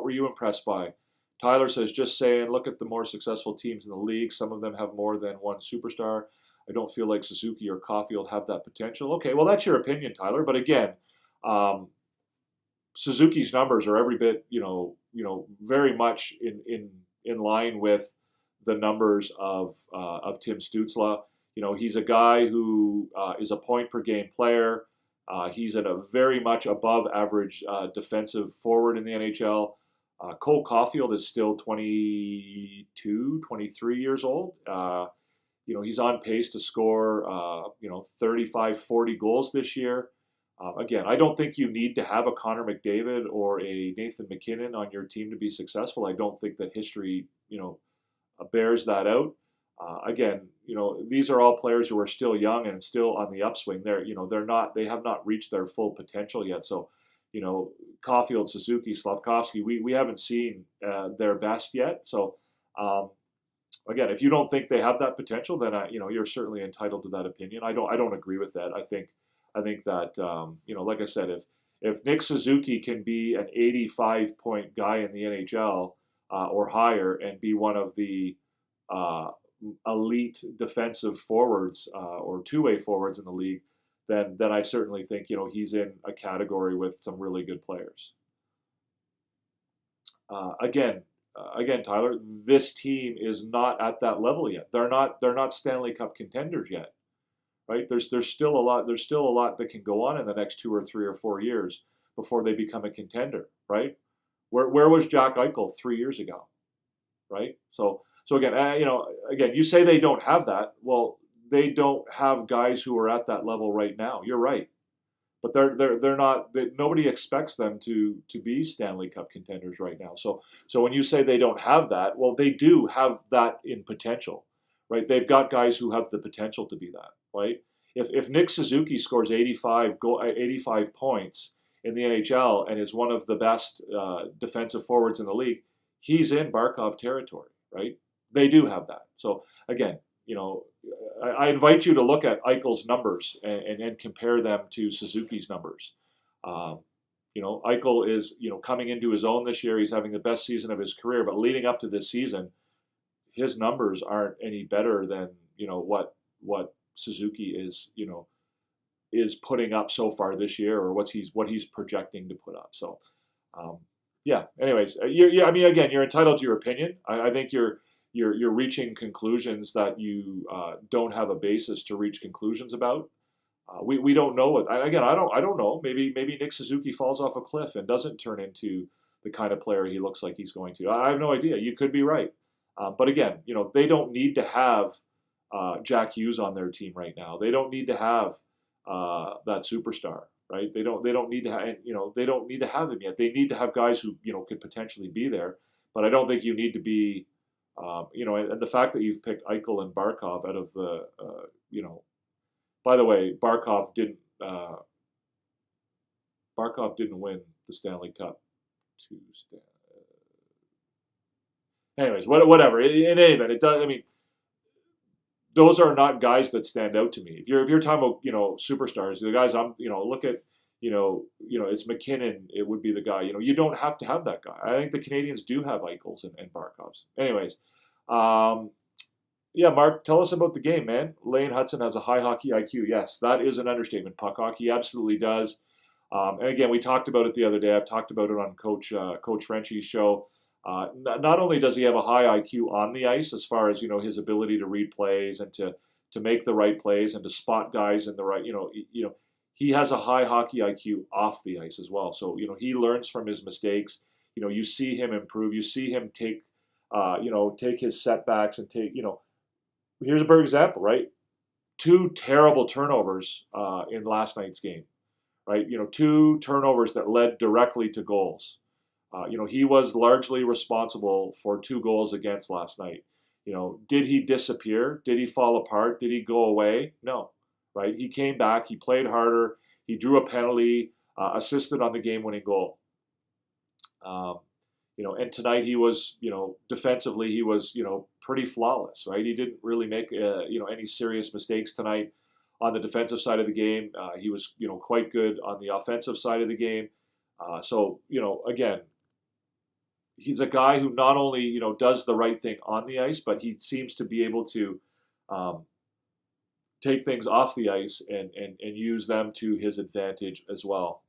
Speaker 3: were you impressed by? Tyler says, just saying, look at the more successful teams in the league. Some of them have more than one superstar. I don't feel like Suzuki or Caulfield have that potential. Okay, well, that's your opinion, Tyler. But again, Suzuki's numbers are every bit, very much in line with the numbers of Tim Stützle. He's a guy who is a point per game player. He's at a very much above average defensive forward in the NHL. Cole Caulfield is still 22, 23 years old. He's on pace to score, 35, 40 goals this year. Again, I don't think you need to have a Connor McDavid or a Nathan McKinnon on your team to be successful. I don't think that history, bears that out. Again, these are all players who are still young and still on the upswing. They have not reached their full potential yet. So, Caulfield, Suzuki, Slafkovsky, we haven't seen their best yet. So, again, if you don't think they have that potential, then you're certainly entitled to that opinion. I don't agree with that. I think that like I said, if Nick Suzuki can be an 85-point guy in the NHL or higher and be one of the elite defensive forwards or two-way forwards in the league, then I certainly think he's in a category with some really good players. Again, Tyler, this team is not at that level yet. They're not Stanley Cup contenders yet, right? There's still a lot that can go on in the next 2 or 3 or 4 years before they become a contender, right? Where was Jack Eichel 3 years ago, right? So again, again, you say they don't have that. Well, they don't have guys who are at that level right now. You're right, but they're not. Nobody expects them to be Stanley Cup contenders right now. So when you say they don't have that, well, they do have that in potential, right? They've got guys who have the potential to be that, right? If Nick Suzuki scores 85 points in the NHL and is one of the best defensive forwards in the league, he's in Barkov territory, right? They do have that. So again, I invite you to look at Eichel's numbers and compare them to Suzuki's numbers. Eichel is, coming into his own this year. He's having the best season of his career, but leading up to this season, his numbers aren't any better than, what Suzuki is putting up so far this year, or what he's projecting to put up. So, yeah. Anyways, again, you're entitled to your opinion. I think you're reaching conclusions that you don't have a basis to reach conclusions about. We don't know. I don't know. Maybe Nick Suzuki falls off a cliff and doesn't turn into the kind of player he looks like he's going to. I have no idea. You could be right. But again, they don't need to have Jack Hughes on their team right now. They don't need to have that superstar, right? They don't need to have, they don't need to have him yet. They need to have guys who could potentially be there. But I don't think you need to be. And the fact that you've picked Eichel and Barkov out of the, by the way, Barkov didn't win the Stanley Cup. Anyways, whatever. In any event, it does. I mean, those are not guys that stand out to me. If you're talking about superstars, the guys look at. It's McKinnon. It would be the guy. You don't have to have that guy. I think the Canadiens do have Eichels and Barkovs. Anyways, yeah, Mark, tell us about the game, man. Lane Hudson has a high hockey IQ. Yes, that is an understatement. Puck hockey absolutely does. And again, we talked about it the other day. I've talked about it on Coach Frenchie's show. Not only does he have a high IQ on the ice, as far as his ability to read plays and to make the right plays and to spot guys in the right, he has a high hockey IQ off the ice as well. So, he learns from his mistakes. You see him improve. You see him take his setbacks and here's a perfect example, right? 2 terrible turnovers in last night's game, right? 2 turnovers that led directly to goals. He was largely responsible for 2 goals against last night. did he disappear? Did he fall apart? Did he go away? No, right? He came back. He played harder. He drew a penalty, assisted on the game-winning goal. And tonight he was, defensively he was, pretty flawless, right? He didn't really make, any serious mistakes tonight on the defensive side of the game. He was, quite good on the offensive side of the game. So, again, he's a guy who not only, does the right thing on the ice, but he seems to be able to take things off the ice and use them to his advantage as well.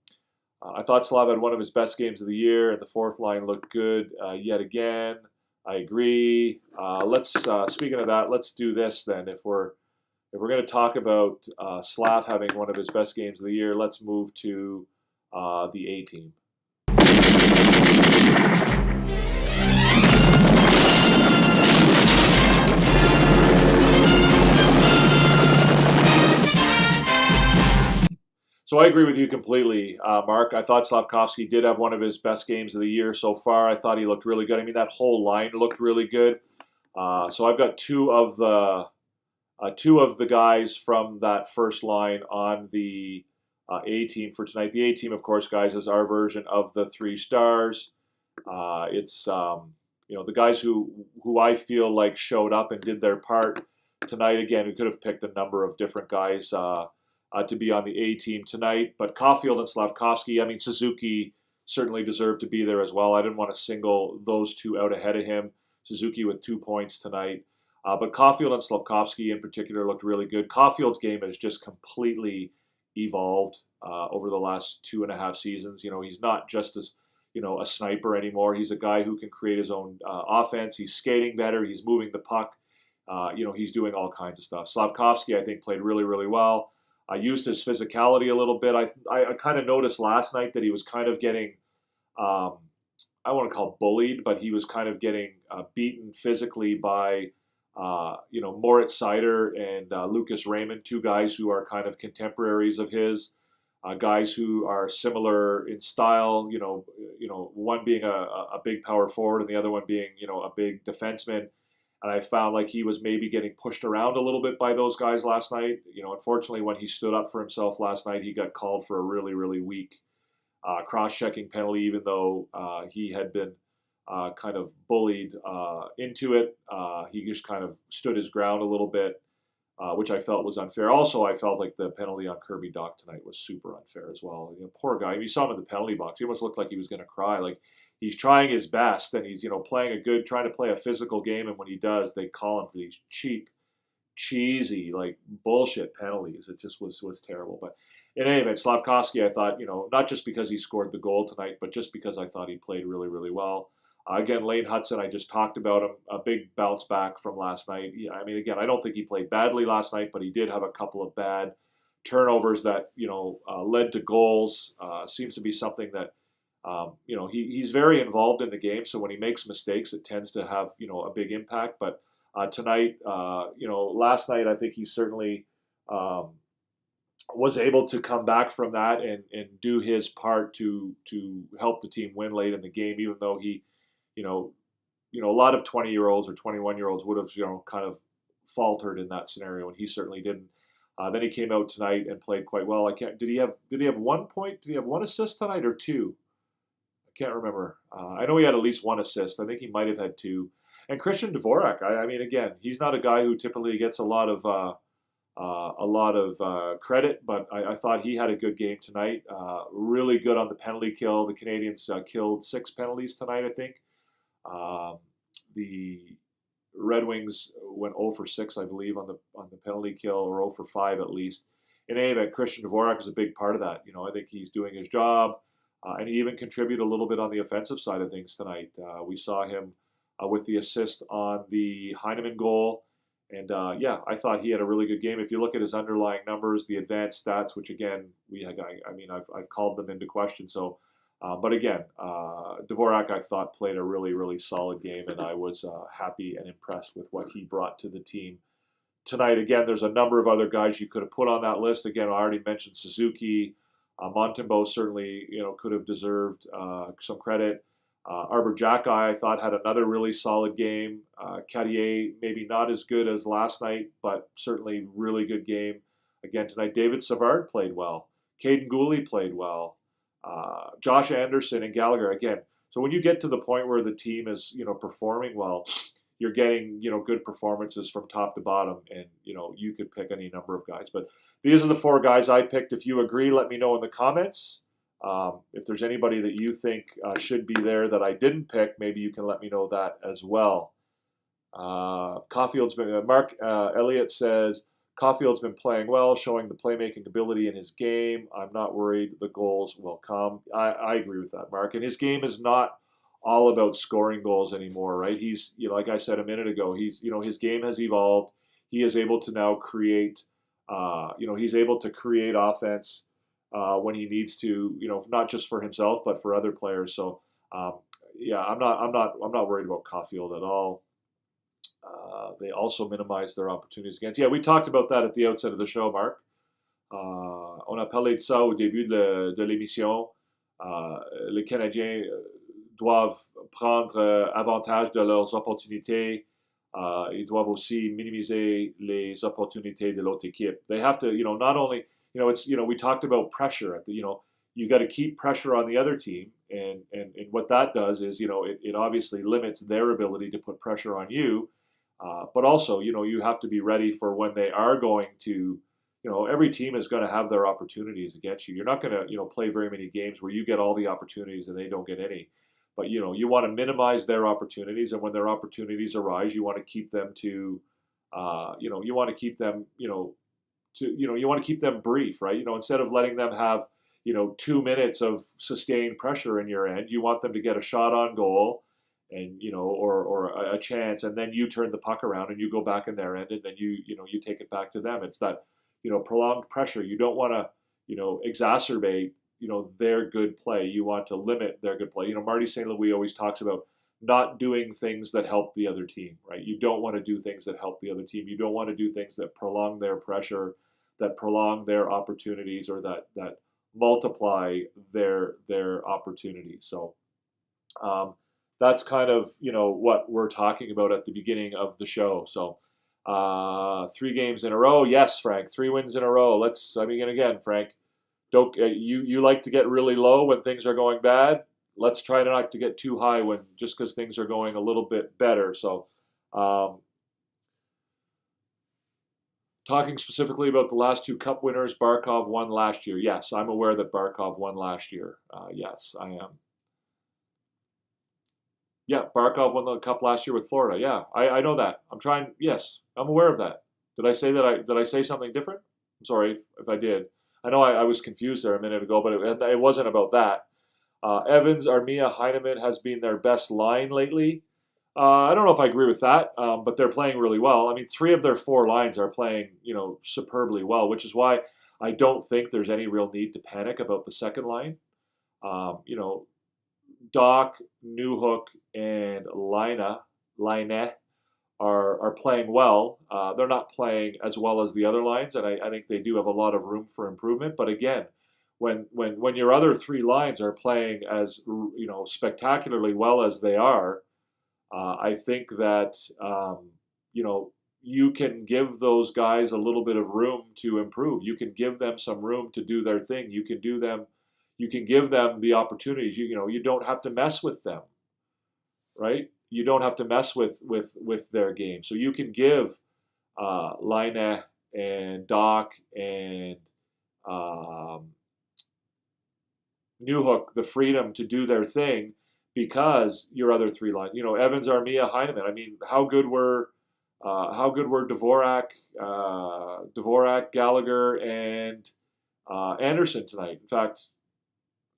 Speaker 3: I thought Slav had one of his best games of the year, and the fourth line looked good yet again. I agree. Speaking of that, let's do this then. If we're going to talk about Slav having one of his best games of the year, let's move to the A team. So I agree with you completely, Mark. I thought Slafkovsky did have one of his best games of the year so far. I thought he looked really good. I mean, that whole line looked really good. So I've got two of the guys from that first line on the A team for tonight. The A team, of course, guys, is our version of the 3 stars. It's the guys who I feel like showed up and did their part tonight. Again, we could have picked a number of different guys to be on the A team tonight, but Caulfield and Slafkovsky, I mean, Suzuki certainly deserved to be there as well. I didn't want to single those two out ahead of him. Suzuki with 2 points tonight. But Caulfield and Slafkovsky in particular looked really good. Caulfield's game has just completely evolved over the last 2.5 seasons. He's not just as, a sniper anymore. He's a guy who can create his own offense. He's skating better. He's moving the puck. He's doing all kinds of stuff. Slafkovsky, I think, played really, really well. I used his physicality a little bit. I kind of noticed last night that he was kind of getting, I want to call it bullied, but he was kind of getting beaten physically by, Moritz Seider and Lucas Raymond, 2 guys who are kind of contemporaries of his, guys who are similar in style. One being a big power forward and the other one being, a big defenseman. And I found like he was maybe getting pushed around a little bit by those guys last night. Unfortunately, when he stood up for himself last night, he got called for a really, really weak cross-checking penalty, even though he had been kind of bullied into it. He just kind of stood his ground a little bit, which I felt was unfair. Also, I felt like the penalty on Kirby Dach tonight was super unfair as well. Poor guy. You saw him in the penalty box. He almost looked like he was going to cry. Like, he's trying his best, and he's trying to play a physical game. And when he does, they call him for these cheap, cheesy, like bullshit penalties. It just was terrible. But in any event, Slafkovsky, I thought, not just because he scored the goal tonight, but just because I thought he played really, really well. Again, Lane Hudson, I just talked about him. A big bounce back from last night. I mean, again, I don't think he played badly last night, but he did have a couple of bad turnovers that led to goals. Seems to be something that. He's very involved in the game, so when he makes mistakes, it tends to have, a big impact. But tonight, last night, I think he certainly was able to come back from that and do his part to help the team win late in the game, even though he, a lot of 20-year-olds or 21-year-olds would have, kind of faltered in that scenario, and he certainly didn't. Then he came out tonight and played quite well. Did he have 1 point? Did he have 1 assist tonight or 2? Can't remember. I know he had at least 1 assist. I think he might have had 2. And Christian Dvorak. I mean, again, he's not a guy who typically gets a lot of credit, but I thought he had a good game tonight. Really good on the penalty kill. The Canadiens killed 6 penalties tonight, I think. The Red Wings went 0 for 6, I believe, on the penalty kill, or 0 for 5 at least. In any event, Christian Dvorak is a big part of that. I think he's doing his job. And he even contributed a little bit on the offensive side of things tonight. We saw him with the assist on the Heineman goal. And I thought he had a really good game. If you look at his underlying numbers, the advanced stats, which again, I've called them into question. So, but again, Dvorak, I thought, played a really, really solid game. And I was happy and impressed with what he brought to the team tonight. Again, there's a number of other guys you could have put on that list. Again, I already mentioned Suzuki. Montembeault certainly, could have deserved some credit. Arbor Jacki, I thought, had another really solid game. Carrier, maybe not as good as last night, but certainly really good game again tonight. David Savard played well. Caden Gooley played well. Josh Anderson and Gallagher again. So when you get to the point where the team is, performing well, you're getting, good performances from top to bottom, and you could pick any number of guys. But these are the 4 guys I picked. If you agree, let me know in the comments. If there's anybody that you think should be there that I didn't pick, maybe you can let me know that as well. Caulfield's been Mark Elliott says Caulfield's been playing well, showing the playmaking ability in his game. I'm not worried the goals will come. I agree with that, Mark. And his game is not all about scoring goals anymore, right? He's, like I said a minute ago, he's, his game has evolved. He is able to now create, he's able to create offense when he needs to, not just for himself but for other players. So, I'm not worried about Caulfield at all. They also minimize their opportunities against. Yeah, we talked about that at the outset of the show, Mark. On a parlé de ça au début de l'émission. Les Canadiens doivent prendre avantage de leurs opportunités. Ils doivent aussi minimiser les opportunités de l'autre équipe. They have to, not only, it's, we talked about pressure at the, you got to keep pressure on the other team, and what that does is, it obviously limits their ability to put pressure on you, but also, you have to be ready for when they are going to, every team is going to have their opportunities against you. You're not going to, play very many games where you get all the opportunities and they don't get any. But, you want to minimize their opportunities, and when their opportunities arise, you want to keep them to, you want to keep them, you want to keep them brief, right? Instead of letting them have, 2 minutes of sustained pressure in your end, you want them to get a shot on goal, and or a chance, and then you turn the puck around and you go back in their end, and then you take it back to them. It's that prolonged pressure. You don't want to exacerbate their good play. You want to limit their good play. Marty St. Louis always talks about not doing things that help the other team, right? You don't want to do things that help the other team. You don't want to do things that prolong their pressure, that prolong their opportunities, or that multiply their opportunities. So that's kind of what we're talking about at the beginning of the show. So 3 games in a row. Yes, Frank, 3 wins in a row. Again, Frank, don't you like to get really low when things are going bad? Let's try not to get too high just because things are going a little bit better. So, talking specifically about the last 2 Cup winners, Barkov won last year. Yes, I'm aware that Barkov won last year. Yes, I am. Yeah, Barkov won the Cup last year with Florida. Yeah, I know that. Yes, I'm aware of that. Did I say something different? I'm sorry if I did. I know I was confused there a minute ago, but it wasn't about that. Evans, Armia, Heineman has been their best line lately. I don't know if I agree with that, but they're playing really well. 3 of their 4 lines are playing, superbly well, which is why I don't think there's any real need to panic about the second line. Doc, Newhook, and Line are playing well. They're not playing as well as the other lines, and I think they do have a lot of room for improvement. But again, when your other 3 lines are playing as spectacularly well as they are, I think that you can give those guys a little bit of room to improve. You can give them some room to do their thing. You can give them the opportunities. You don't have to mess with them, right? You don't have to mess with their game. So you can give Line and Doc and Newhook the freedom to do their thing, because your other 3 lines, Evans, Armia, Heineman. How good were Dvorak, Gallagher, and Anderson tonight? In fact,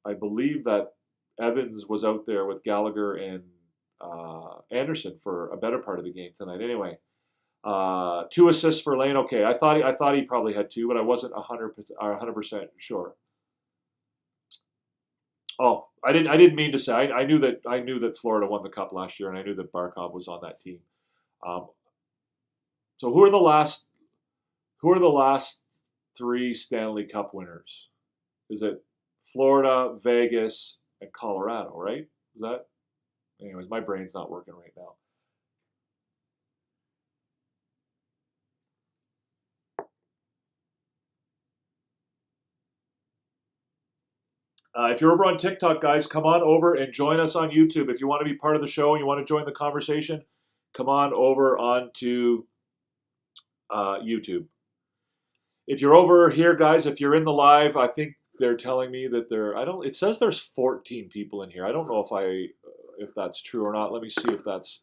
Speaker 3: I believe that Evans was out there with Gallagher and Anderson for a better part of the game tonight. Anyway, 2 assists for Lane. Okay, I thought he probably had 2, but I wasn't 100% sure. Oh, I didn't mean to say. I knew that Florida won the Cup last year, and I knew that Barkov was on that team. So who are the last 3 Stanley Cup winners? Is it Florida, Vegas, and Colorado? Right? Is that anyways, my brain's not working right now. If you're over on TikTok, guys, come on over and join us on YouTube. If you want to be part of the show and you want to join the conversation, come on over onto YouTube. If you're over here, guys, if you're in the live, I think they're telling me that it says there's 14 people in here. I don't know if that's true or not. Let me see if that's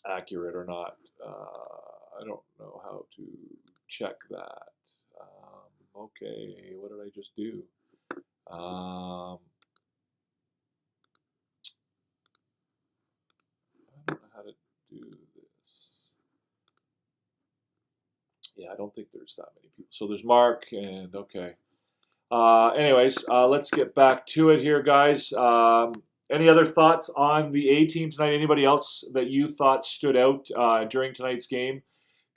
Speaker 3: accurate or not. I don't know how to check that. Okay, what did I just do? I don't know how to do this. Yeah, I don't think there's that many people. So there's Mark and okay. Anyways, let's get back to it here, guys. Any other thoughts on the A team tonight? Anybody else that you thought stood out during tonight's game?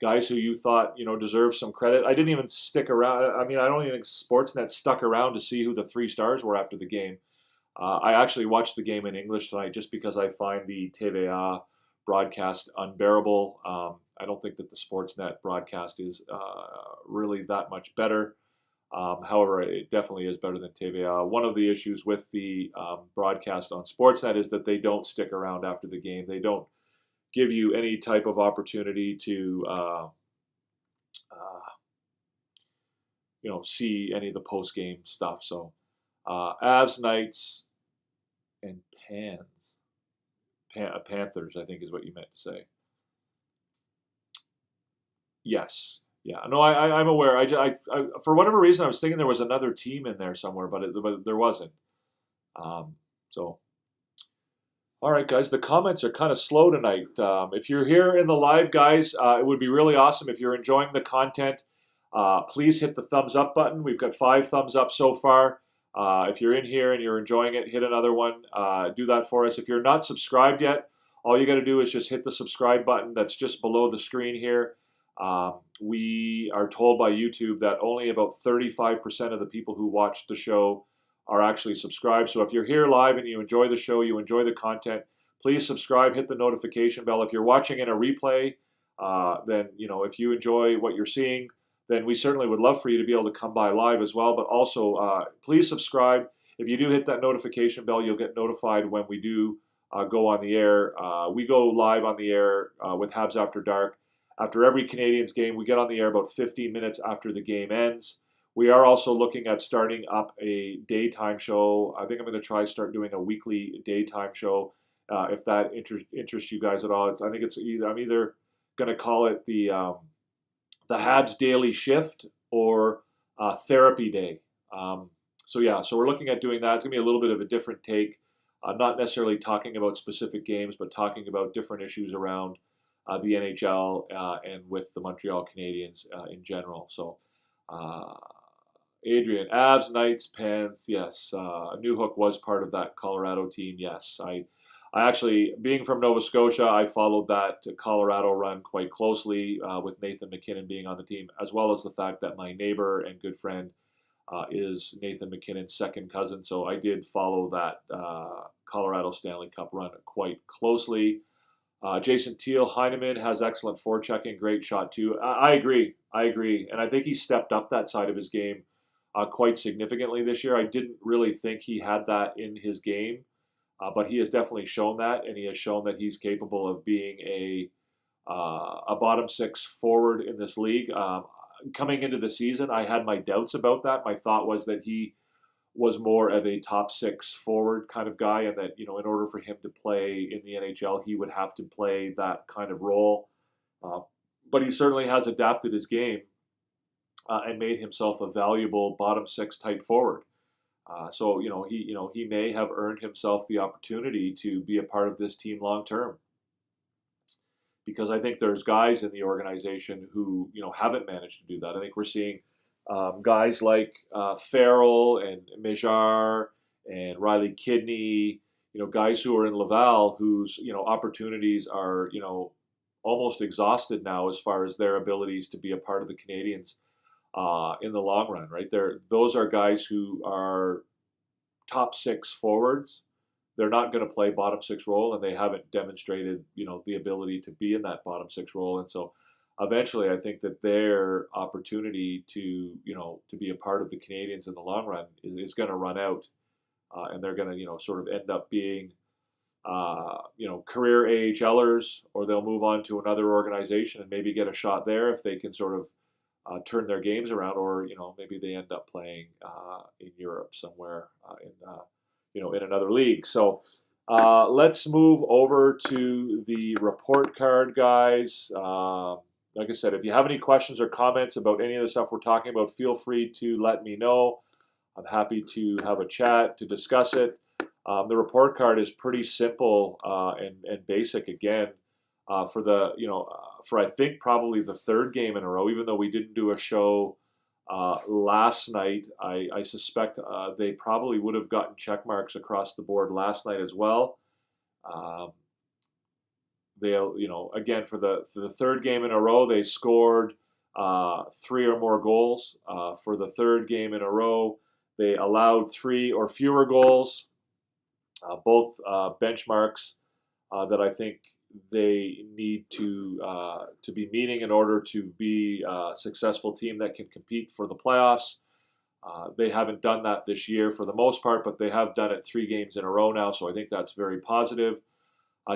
Speaker 3: Guys who you thought deserve some credit. I didn't even stick around. I mean, I don't even think Sportsnet stuck around to see who the 3 stars were after the game. I actually watched the game in English tonight just because I find the TVA broadcast unbearable. I don't think that the Sportsnet broadcast is really that much better. However, it definitely is better than TVA. One of the issues with the broadcast on Sportsnet is that they don't stick around after the game. They don't give you any type of opportunity to see any of the post-game stuff. So Avs, Knights, and Panthers, I think is what you meant to say. Yes. Yeah. No, I'm aware. I for whatever reason, I was thinking there was another team in there somewhere, but there wasn't. So. All right, guys, the comments are kind of slow tonight. If you're here in the live, guys, it would be really awesome if you're enjoying the content. Please hit the thumbs up button. We've got 5 thumbs up so far. If you're in here and you're enjoying it, hit another one. Do that for us. If you're not subscribed yet, all you got to do is just hit the subscribe button that's just below the screen here. We are told by YouTube that only about 35% of the people who watch the show are actually subscribed. So if you're here live and you enjoy the show, you enjoy the content, please subscribe, hit the notification bell. If you're watching in a replay, then if you enjoy what you're seeing, then we certainly would love for you to be able to come by live as well. But also, please subscribe. If you do hit that notification bell, you'll get notified when we do go on the air. We go live on the air with Habs After Dark. After every Canadiens game, we get on the air about 15 minutes after the game ends. We are also looking at starting up a daytime show. I think I'm going to try start doing a weekly daytime show if that interests you guys at all. I'm either going to call it the Habs Daily Shift or Therapy Day. So we're looking at doing that. It's going to be a little bit of a different take, not necessarily talking about specific games, but talking about different issues around the NHL and with the Montreal Canadiens in general. So. Adrian, Avs, Knights, Pens, yes. Newhook was part of that Colorado team, yes. I actually, being from Nova Scotia, I followed that Colorado run quite closely with Nathan MacKinnon being on the team, as well as the fact that my neighbor and good friend is Nathan MacKinnon's second cousin. So I did follow that Colorado Stanley Cup run quite closely. Jason Teal, Heineman has excellent forechecking, great shot too. I agree. And I think he stepped up that side of his game quite significantly this year. I didn't really think he had that in his game, but he has definitely shown that, and he has shown that he's capable of being a bottom 6 forward in this league. Coming into the season, I had my doubts about that. My thought was that he was more of a top 6 forward kind of guy, and that in order for him to play in the NHL, he would have to play that kind of role. But he certainly has adapted his game and made himself a valuable bottom 6 type forward. So he may have earned himself the opportunity to be a part of this team long term. Because I think there's guys in the organization who haven't managed to do that. I think we're seeing guys like Farrell and Meilleure and Riley Kidney, guys who are in Laval whose opportunities are almost exhausted now as far as their abilities to be a part of the Canadiens in the long run. Right there, those are guys who are top 6 forwards they're not going to play bottom six role, and they haven't demonstrated, the ability to be in that bottom six role. And so eventually I think that their opportunity to be a part of the Canadiens in the long run is going to run out, and they're going to, sort of end up being, career AHLers, or they'll move on to another organization and maybe get a shot there if they can sort of turn their games around, or maybe they end up playing in Europe somewhere, in another league. So let's move over to the report card, guys. Like I said, if you have any questions or comments about any of the stuff we're talking about, feel free to let me know. I'm happy to have a chat to discuss it. The report card is pretty simple and basic. Again, for I think probably the third game in a row, even though we didn't do a show last night, I suspect they probably would have gotten check marks across the board last night as well. They'll, again, for the third game in a row, they scored 3 or more goals. For the third game in a row, they allowed 3 or fewer goals. Both benchmarks that I think they need to be meeting in order to be a successful team that can compete for the playoffs. They haven't done that this year for the most part, but they have done it 3 games in a row now, so I think that's very positive.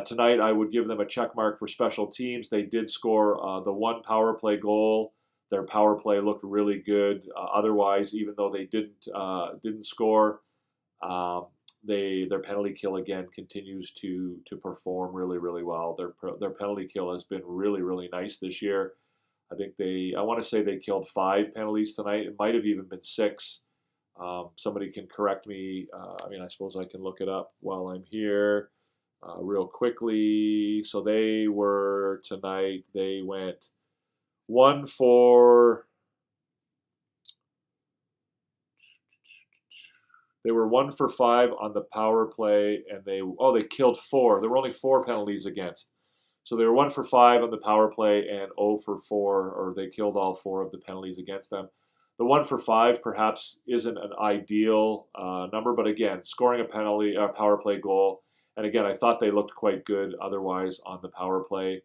Speaker 3: Tonight, I would give them a check mark for special teams. They did score the 1 power play goal. Their power play looked really good. Otherwise, even though they didn't score, their penalty kill again continues to perform really, really well. Their penalty kill has been really, really nice this year. I think I want to say they killed 5 penalties tonight. It might have even been 6. Somebody can correct me. I suppose I can look it up while I'm here real quickly. So they went 1 for... They were 1 for 5 on the power play, and they killed 4. There were only 4 penalties against. So they were 1 for 5 on the power play and 0 for 4, or they killed all 4 of the penalties against them. The 1 for 5 perhaps isn't an ideal number, but again, scoring a power play goal, and again, I thought they looked quite good otherwise on the power play.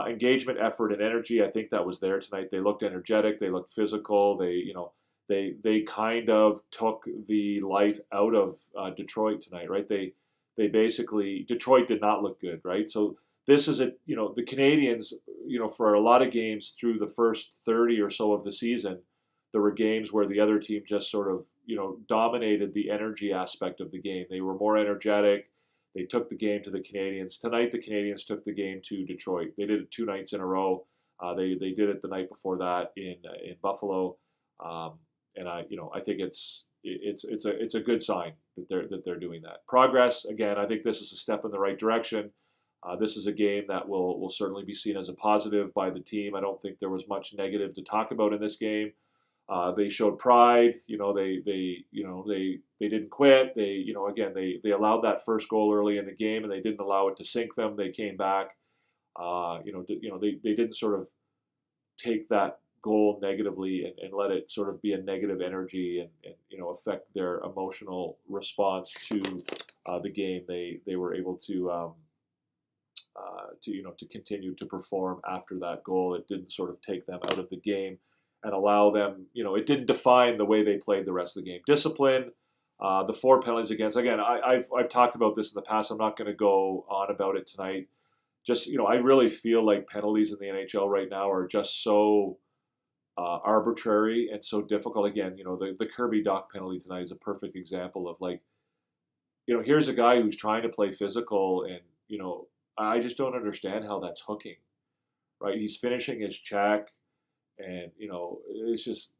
Speaker 3: Engagement, effort, and energy, I think that was there tonight. They looked energetic. They looked physical. They kind of took the life out of Detroit tonight, right? They basically, Detroit did not look good, right? So this is the Canadiens, for a lot of games through the first 30 or so of the season, there were games where the other team just sort of, dominated the energy aspect of the game. They were more energetic. They took the game to the Canadiens. Tonight, the Canadiens took the game to Detroit. They did it 2 nights in a row. They did it the night before that in Buffalo. And I think it's a good sign that they're doing that. Progress, again, I think this is a step in the right direction. This is a game that will certainly be seen as a positive by the team. I don't think there was much negative to talk about in this game. They showed pride. They didn't quit. They allowed that first goal early in the game, and they didn't allow it to sink them. They came back. They didn't sort of take that goal negatively and let it sort of be a negative energy and affect their emotional response to the game. They were able to continue to perform after that goal. It didn't sort of take them out of the game and allow them, it didn't define the way they played the rest of the game. Discipline, the 4 penalties against, again, I've talked about this in the past. I'm not going to go on about it tonight. Just, I really feel like penalties in the NHL right now are just so arbitrary and so difficult. Again, the Kirby Dach penalty tonight is a perfect example of here's a guy who's trying to play physical, and I just don't understand how that's hooking, right? He's finishing his check, and it's just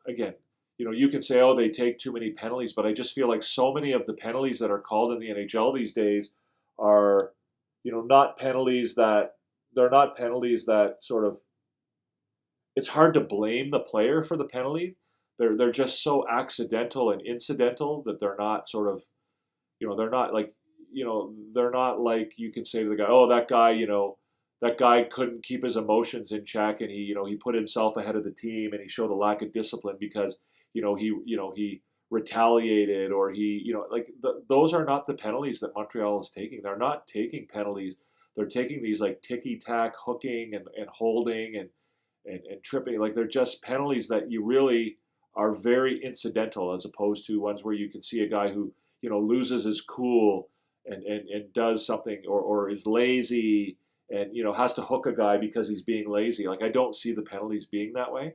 Speaker 3: again, you can say, oh, they take too many penalties, but I just feel like so many of the penalties that are called in the NHL these days are not penalties that sort of, it's hard to blame the player for the penalty. They're just so accidental and incidental that they're not sort of, they're not like you can say to the guy, oh, that guy couldn't keep his emotions in check, and he put himself ahead of the team, and he showed a lack of discipline because he retaliated or he, like those are not the penalties that Montreal is taking. They're not taking penalties. They're taking these like ticky-tack hooking and holding and tripping. Like they're just penalties that you really are very incidental as opposed to ones where you can see a guy who, loses his cool and does something or is lazy and, has to hook a guy because he's being lazy. Like I don't see the penalties being that way.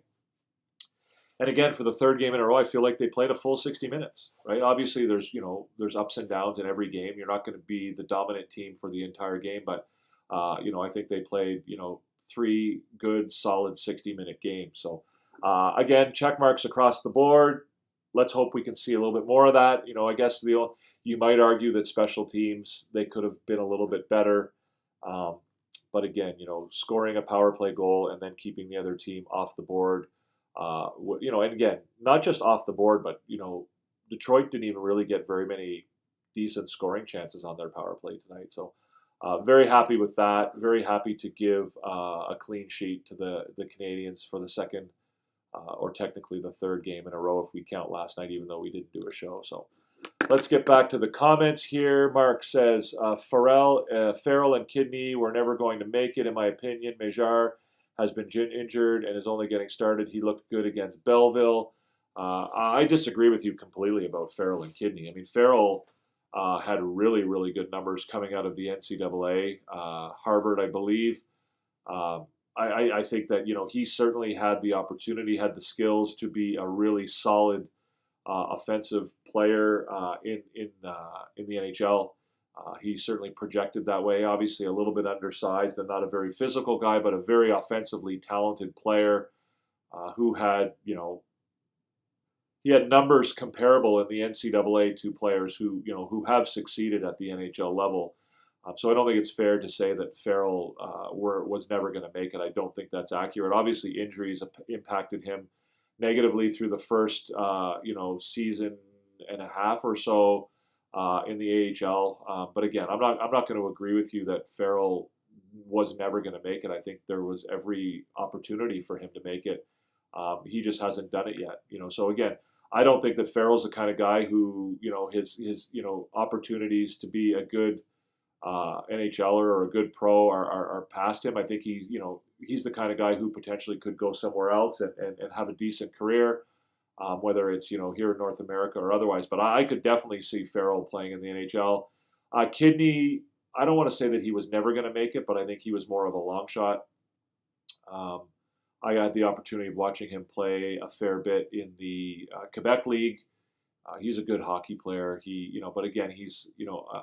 Speaker 3: And again, for the third game in a row, I feel like they played a full 60 minutes, right? Obviously, there's ups and downs in every game. You're not going to be the dominant team for the entire game, but I think they played, 3 good, solid 60-minute games. So again, check marks across the board. Let's hope we can see a little bit more of that. I guess you might argue that special teams they could have been a little bit better. But again, scoring a power play goal and then keeping the other team off the board. And again, not just off the board, but Detroit didn't even really get very many decent scoring chances on their power play tonight. So, very happy with that. Very happy to give a clean sheet to the Canadiens for the second, or technically the third game in a row if we count last night, even though we didn't do a show. So, let's get back to the comments here. Mark says Farrell and Kidney were never going to make it, in my opinion. Meilleure has been injured and is only getting started. He looked good against Belleville. I disagree with you completely about Farrell and Kidney. I mean, Farrell had really, really good numbers coming out of the NCAA. Harvard, I believe. I think that, he certainly had the opportunity, had the skills to be a really solid offensive player in the NHL. He certainly projected that way. Obviously, a little bit undersized and not a very physical guy, but a very offensively talented player who had, he had numbers comparable in the NCAA to players who have succeeded at the NHL level. So I don't think it's fair to say that Farrell was never going to make it. I don't think that's accurate. Obviously, injuries impacted him negatively through the first, season and a half or so. In the AHL, but again, I'm not going to agree with you that Farrell was never going to make it. I think there was every opportunity for him to make it. He just hasn't done it yet. So again, I don't think that Farrell's the kind of guy who his opportunities to be a good NHLer or a good pro are past him. I think he's the kind of guy who potentially could go somewhere else and have a decent career. Whether it's here in North America or otherwise, but I could definitely see Farrell playing in the NHL. Kidney, I don't want to say that he was never going to make it, but I think he was more of a long shot. I had the opportunity of watching him play a fair bit in the Quebec League. He's a good hockey player. But again, he's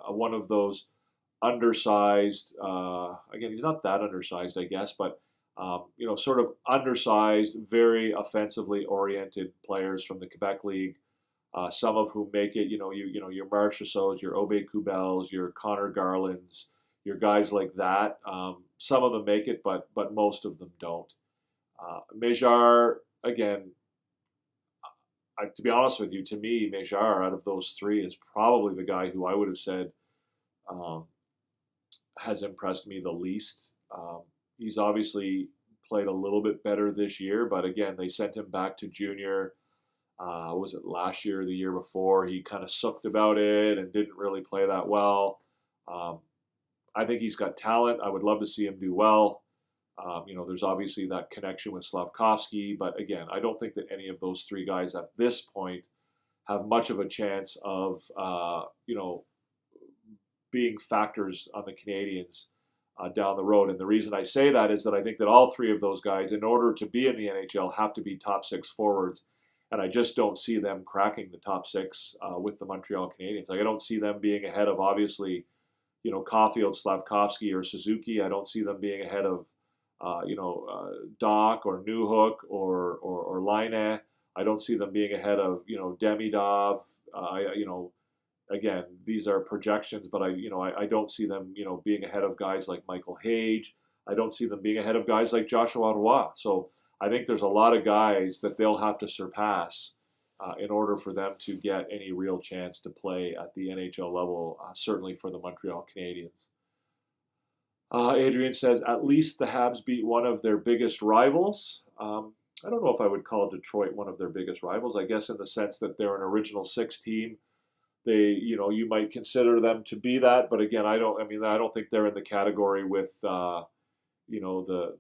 Speaker 3: one of those undersized. Again, he's not that undersized, I guess, but. Sort of undersized, very offensively oriented players from the Quebec League. Some of whom make it. Your Marchessaults, your Obey Kubels, your Connor Garlands, your guys like that. Some of them make it, but most of them don't. Meilleure, again, to be honest with you, to me, Meilleure out of those three is probably the guy who I would have said has impressed me the least. He's obviously played a little bit better this year, but again, they sent him back to junior. Was it last year or the year before? He kind of sucked about it and didn't really play that well. I think he's got talent. I would love to see him do well. There's obviously that connection with Slavkovsky, but again, I don't think that any of those three guys at this point have much of a chance of, being factors on the Canadiens down the road. And the reason I say that is that I think that all three of those guys, in order to be in the NHL, have to be top six forwards. And I just don't see them cracking the top six with the Montreal Canadiens. Like I don't see them being ahead of, obviously, Caulfield, Slavkovsky, or Suzuki. I don't see them being ahead of, Doc or Newhook or Laine. I don't see them being ahead of, Demidov. Again, these are projections, but I don't see them, being ahead of guys like Michael Hage. I don't see them being ahead of guys like Joshua Roy. So I think there's a lot of guys that they'll have to surpass in order for them to get any real chance to play at the NHL level, certainly for the Montreal Canadiens. Adrian says, at least the Habs beat one of their biggest rivals. I don't know if I would call Detroit one of their biggest rivals. I guess in the sense that they're an original six team. They, you might consider them to be that, but again, I don't. I mean, I don't think they're in the category with, the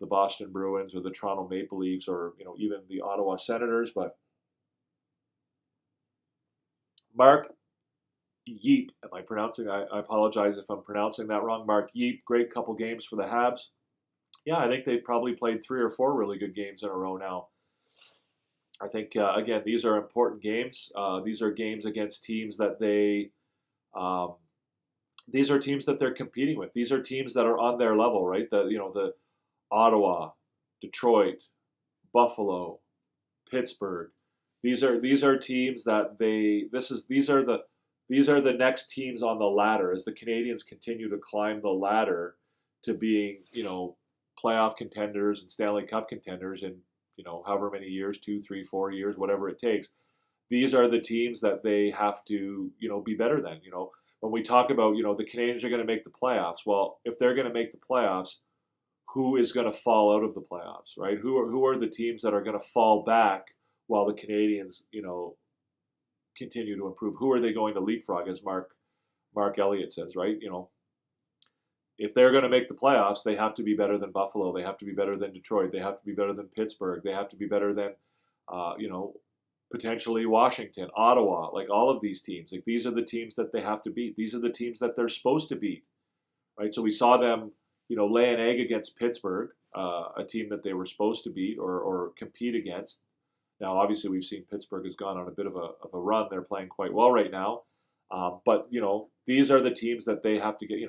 Speaker 3: Boston Bruins or the Toronto Maple Leafs or even the Ottawa Senators. But Mark Yeep, am I pronouncing? I apologize if I'm pronouncing that wrong. Mark Yeep, great couple games for the Habs. Yeah, I think they've probably played 3 or 4 really good games in a row now. I think again, these are important games. These are games against teams that um, these are teams that they're competing with. These are teams that are on their level, right? The Ottawa, Detroit, Buffalo, Pittsburgh. These are teams that these are the next teams on the ladder as the Canadiens continue to climb the ladder to being playoff contenders and Stanley Cup contenders in however many years, 2, 3, 4 years, whatever it takes. These are the teams that they have to be better than. When we talk about the Canadiens are going to make the playoffs. Well, if they're going to make the playoffs, who is going to fall out of the playoffs, right? Who are the teams that are going to fall back while the Canadiens continue to improve? Who are they going to leapfrog, as Mark Elliott says, right? If they're going to make the playoffs, they have to be better than Buffalo. They have to be better than Detroit. They have to be better than Pittsburgh. They have to be better than, potentially Washington, Ottawa, like all of these teams. Like these are the teams that they have to beat. These are the teams that they're supposed to beat, right? So we saw them, lay an egg against Pittsburgh, a team that they were supposed to beat or compete against. Now, obviously, we've seen Pittsburgh has gone on a bit of a run. They're playing quite well right now. But these are the teams that they have to get.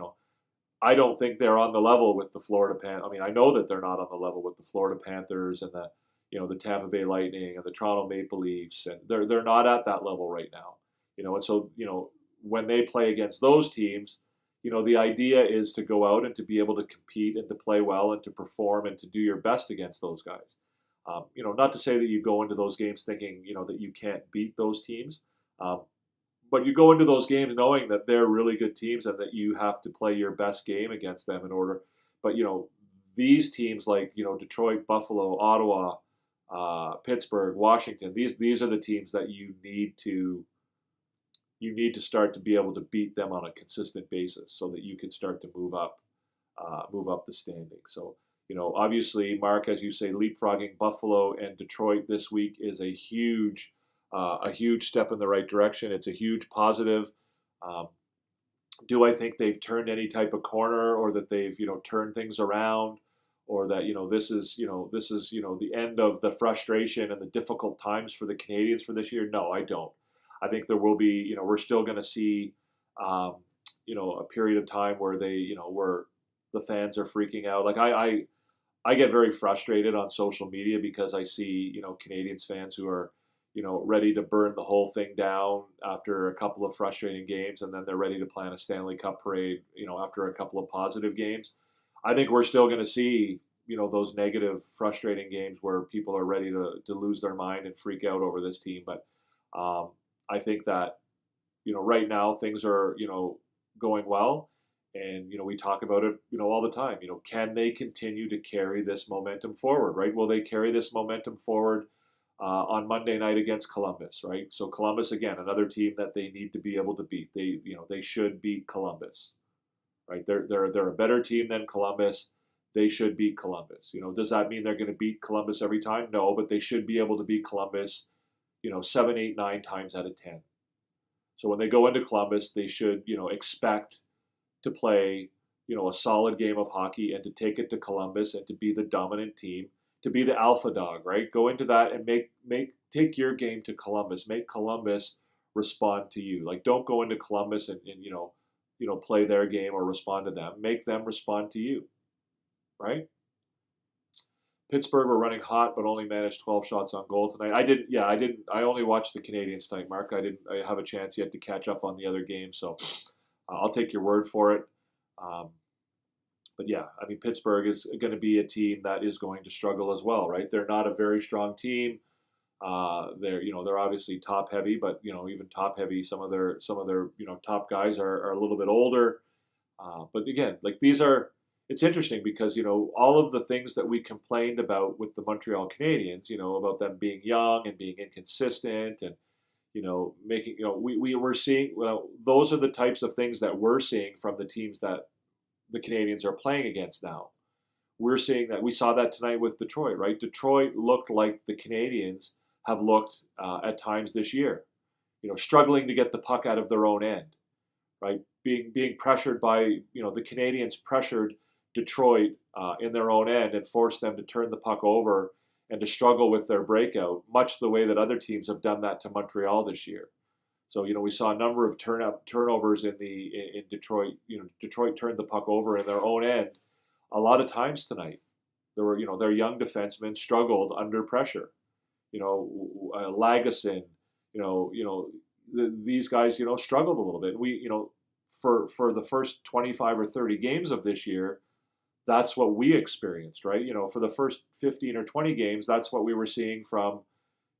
Speaker 3: I don't think they're on the level with the Florida Panthers. I mean, I know that they're not on the level with the Florida Panthers and the Tampa Bay Lightning and the Toronto Maple Leafs, and they're not at that level right now. And so when they play against those teams, the idea is to go out and to be able to compete and to play well and to perform and to do your best against those guys. Not to say that you go into those games thinking that you can't beat those teams. But you go into those games knowing that they're really good teams and that you have to play your best game against them in order. But these teams like Detroit, Buffalo, Ottawa, Pittsburgh, Washington. These are the teams that you need to start to be able to beat them on a consistent basis so that you can start to move up the standing. So obviously, Mark, as you say, leapfrogging Buffalo and Detroit this week is a huge step in the right direction. It's a huge positive. Do I think they've turned any type of corner, or that they've turned things around, or that this is the end of the frustration and the difficult times for the Canadiens for this year? No, I don't. I think there will be we're still going to see a period of time where where the fans are freaking out. Like I get very frustrated on social media because I see Canadiens fans who are ready to burn the whole thing down after a couple of frustrating games, and then they're ready to plan a Stanley Cup parade, after a couple of positive games. I think we're still going to see, those negative, frustrating games where people are ready to lose their mind and freak out over this team. But I think that, right now things are, going well. And, we talk about it, all the time. Can they continue to carry this momentum forward, right? Will they carry this momentum forward on Monday night against Columbus, right? So Columbus, again, another team that they need to be able to beat. They should beat Columbus, right? They're a better team than Columbus. They should beat Columbus. Does that mean they're going to beat Columbus every time? No, but they should be able to beat Columbus, 7, 8, 9 times out of 10. So when they go into Columbus, they should, expect to play, a solid game of hockey and to take it to Columbus and to be the dominant team, to be the alpha dog, right? Go into that and take your game to Columbus. Make Columbus respond to you. Like, don't go into Columbus and play their game or respond to them. Make them respond to you, right? Pittsburgh were running hot, but only managed 12 shots on goal tonight. I only watched the Canadiens tonight, Mark. I have a chance yet to catch up on the other games, so I'll take your word for it. But yeah, I mean, Pittsburgh is going to be a team that is going to struggle as well, right? They're not a very strong team. They're obviously top heavy, but even top heavy, some of their top guys are a little bit older. But again, like it's interesting because, all of the things that we complained about with the Montreal Canadiens, about them being young and being inconsistent and, making, we were seeing, well, those are the types of things that we're seeing from the teams that the Canadiens are playing against now. We're seeing that. We saw that tonight with Detroit, right? Detroit looked like the Canadiens have looked at times this year, struggling to get the puck out of their own end, right? Being pressured by, the Canadiens pressured Detroit in their own end and forced them to turn the puck over and to struggle with their breakout, much the way that other teams have done that to Montreal this year. So, we saw a number of turnovers in Detroit. Detroit turned the puck over in their own end a lot of times tonight. There were, their young defensemen struggled under pressure. Lagesson, these guys, struggled a little bit. We, for the first 25 or 30 games of this year, that's what we experienced, right? For the first 15 or 20 games, that's what we were seeing from,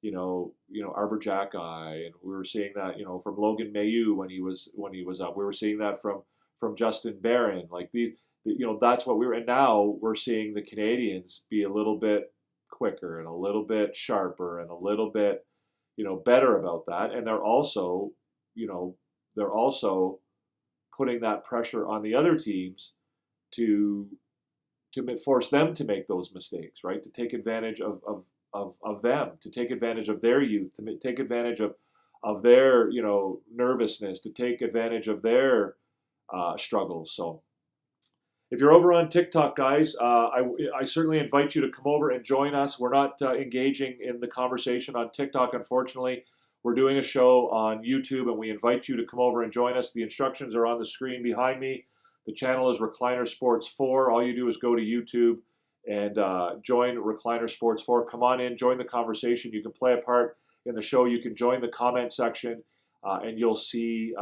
Speaker 3: Arbor Jackeye, and we were seeing that, from Logan Mailloux when he was up. We were seeing that from Justin Barron. Like these, that's what we were. And now we're seeing the Canadiens be a little bit quicker and a little bit sharper and a little bit, better about that. And they're also putting that pressure on the other teams to force them to make those mistakes, right? To take advantage of them, to take advantage of their youth, to take advantage of their, nervousness, to take advantage of their struggles. So if you're over on TikTok, guys, I certainly invite you to come over and join us. We're not engaging in the conversation on TikTok, unfortunately. We're doing a show on YouTube, and we invite you to come over and join us. The instructions are on the screen behind me. The channel is Recliner Sports 4. All you do is go to YouTube and join Recliner Sports 4. Come on in, join the conversation. You can play a part in the show. You can join the comment section, and you'll see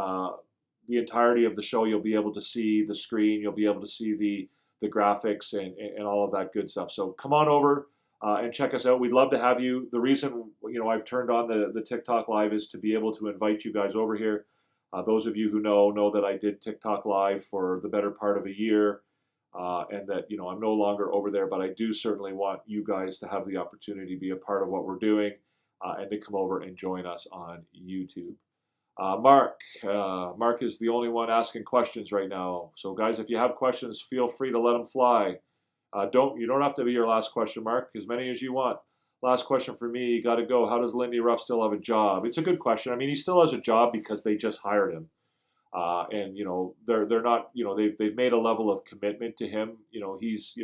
Speaker 3: the entirety of the show. You'll be able to see the screen. You'll be able to see the graphics and all of that good stuff. So come on over and check us out. We'd love to have you. The reason I've turned on the TikTok Live is to be able to invite you guys over here. Those of you who know that I did TikTok Live for the better part of a year, and that I'm no longer over there, but I do certainly want you guys to have the opportunity to be a part of what we're doing and to come over and join us on YouTube. Mark is the only one asking questions right now. So guys, if you have questions, feel free to let them fly. You don't have to be your last question, Mark. As many as you want. Last question for me. Got to go. How does Lindy Ruff still have a job? It's a good question. I mean, he still has a job because they just hired him, and they're not. They've made a level of commitment to him. He's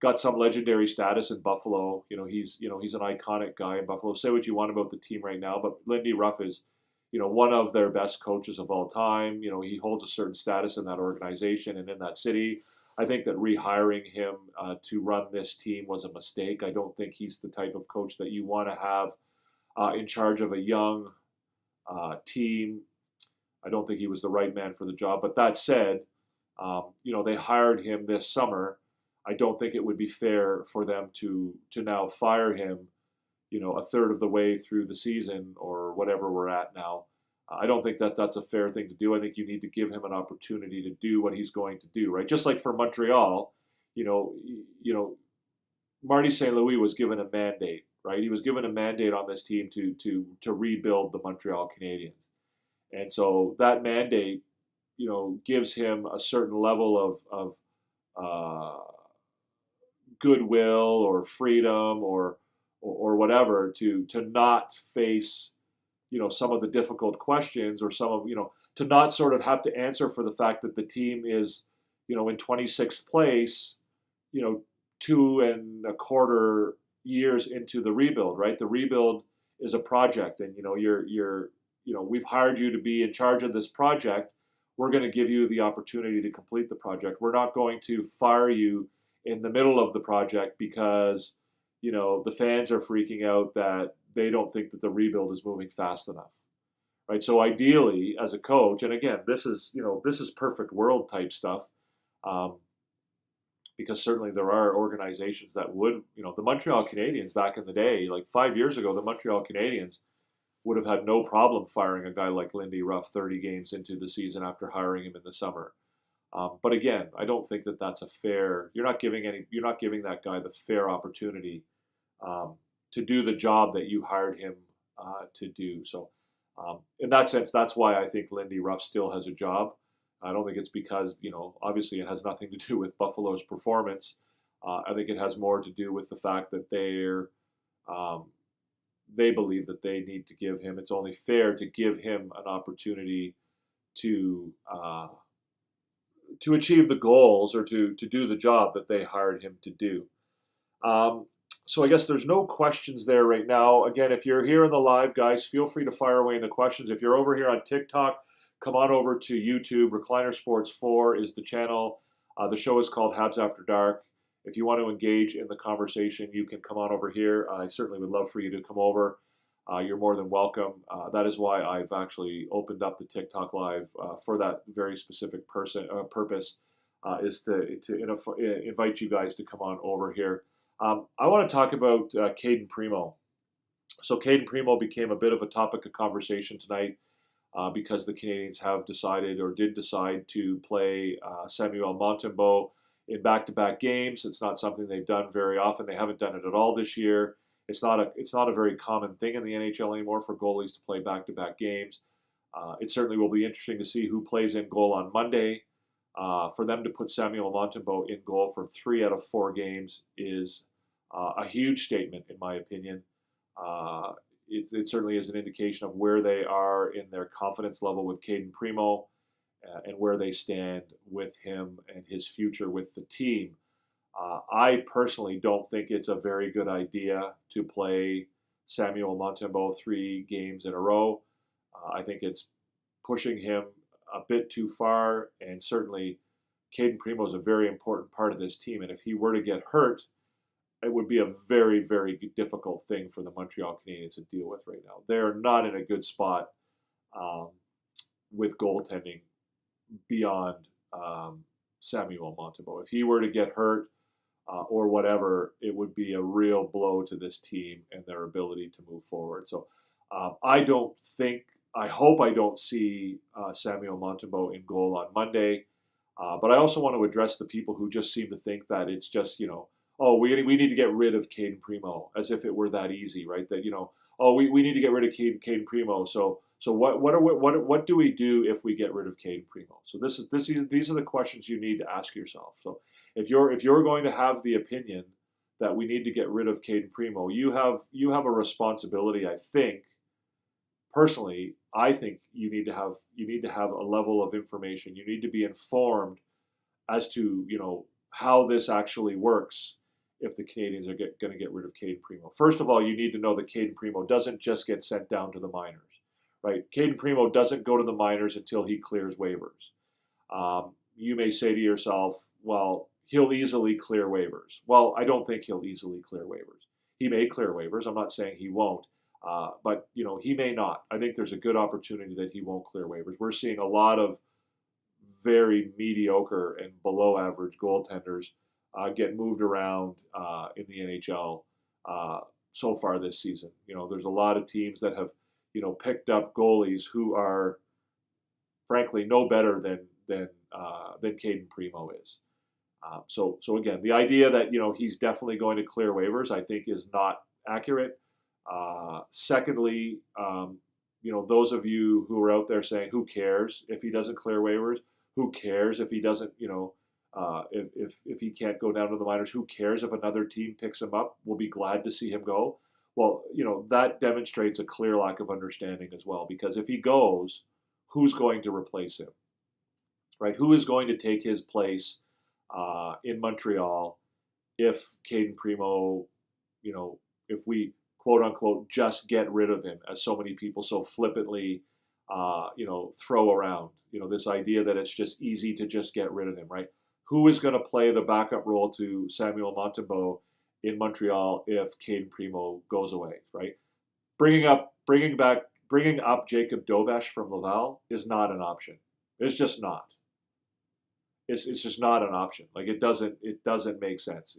Speaker 3: got some legendary status in Buffalo. He's an iconic guy in Buffalo. Say what you want about the team right now, but Lindy Ruff is one of their best coaches of all time. He holds a certain status in that organization and in that city. I think that rehiring him to run this team was a mistake. I don't think he's the type of coach that you want to have in charge of a young team. I don't think he was the right man for the job. But that said, they hired him this summer. I don't think it would be fair for them to now fire him, a third of the way through the season or whatever we're at now. I don't think that that's a fair thing to do. I think you need to give him an opportunity to do what he's going to do, right? Just like for Montreal, Marty St. Louis was given a mandate, right? He was given a mandate on this team to rebuild the Montreal Canadiens. And so that mandate, gives him a certain level of goodwill or freedom or whatever to not face some of the difficult questions or some of, to not sort of have to answer for the fact that the team is, in 26th place, 2.25 years into the rebuild, right? The rebuild is a project, and, we've hired you to be in charge of this project. We're going to give you the opportunity to complete the project. We're not going to fire you in the middle of the project because, the fans are freaking out that they don't think that the rebuild is moving fast enough, right? So ideally, as a coach, and again, this is perfect world type stuff, because certainly there are organizations that would, the Montreal Canadiens back in the day, like 5 years ago, the Montreal Canadiens would have had no problem firing a guy like Lindy Ruff 30 games into the season after hiring him in the summer. But again, I don't think that that's a fair. You're not giving that guy the fair opportunity to do the job that you hired him to do. So, in that sense, that's why I think Lindy Ruff still has a job. I don't think it's because, obviously it has nothing to do with Buffalo's performance. I think it has more to do with the fact that they believe that they need to give him. It's only fair to give him an opportunity to achieve the goals or to do the job that they hired him to do. So I guess there's no questions there right now. Again, if you're here in the live, guys, feel free to fire away in the questions. If you're over here on TikTok, come on over to YouTube. Recliner Sports 4 is the channel. The show is called Habs After Dark. If you want to engage in the conversation, you can come on over here. I certainly would love for you to come over. You're more than welcome. That is why I've actually opened up the TikTok Live for that very specific purpose, is to invite you guys to come on over here. I want to talk about Cayden Primeau. So Cayden Primeau became a bit of a topic of conversation tonight because the Canadiens have decided or did decide to play Samuel Montembeault in back-to-back games. It's not something they've done very often. They haven't done it at all this year. It's not a very common thing in the NHL anymore for goalies to play back-to-back games. It certainly will be interesting to see who plays in goal on Monday. For them to put Samuel Montembeault in goal for 3 out of 4 games is a huge statement, in my opinion. It certainly is an indication of where they are in their confidence level with Cayden Primeau and where they stand with him and his future with the team. I personally don't think it's a very good idea to play Samuel Montembeault 3 games in a row. I think it's pushing him a bit too far, and certainly Cayden Primeau is a very important part of this team, and if he were to get hurt, it would be a very, very difficult thing for the Montreal Canadiens to deal with right now. They're not in a good spot with goaltending beyond Samuel Montembeault. If he were to get hurt or whatever, it would be a real blow to this team and their ability to move forward. So I hope I don't see Samuel Montembeault in goal on Monday. But I also want to address the people who just seem to think that it's just, we need to get rid of Cayden Primeau, as if it were that easy, right? That, we need to get rid of Cayden Primeau. So what do we do if we get rid of Cayden Primeau? So these are the questions you need to ask yourself. So if you're going to have the opinion that we need to get rid of Cayden Primeau, you have a responsibility, I think. Personally, I think you need to have a level of information. You need to be informed as to how this actually works if the Canadiens are going to get rid of Cayden Primeau. First of all, you need to know that Cayden Primeau doesn't just get sent down to the minors, right? Cayden Primeau doesn't go to the minors until he clears waivers. You may say to yourself, well, he'll easily clear waivers. Well, I don't think he'll easily clear waivers. He may clear waivers. I'm not saying he won't. But he may not. I think there's a good opportunity that he won't clear waivers. We're seeing a lot of very mediocre and below average goaltenders get moved around in the NHL so far this season. There's a lot of teams that have picked up goalies who are frankly no better than Cayden Primeau is. So again, the idea that he's definitely going to clear waivers, I think, is not accurate. Secondly, those of you who are out there saying, who cares if he doesn't clear waivers? Who cares if he doesn't, if he can't go down to the minors? Who cares if another team picks him up? We'll be glad to see him go. Well, that demonstrates a clear lack of understanding as well, because if he goes, who's going to replace him, right? Who is going to take his place in Montreal if Cayden Primeau, if we quote unquote just get rid of him, as so many people so flippantly throw around, this idea that it's just easy to just get rid of him, right? Who is going to play the backup role to Samuel Montembeault in Montreal if Cayden Primeau goes away, right? Bringing up Jacob Dobesh from Laval is not an option. It's just not. It's just not an option. Like it doesn't make sense.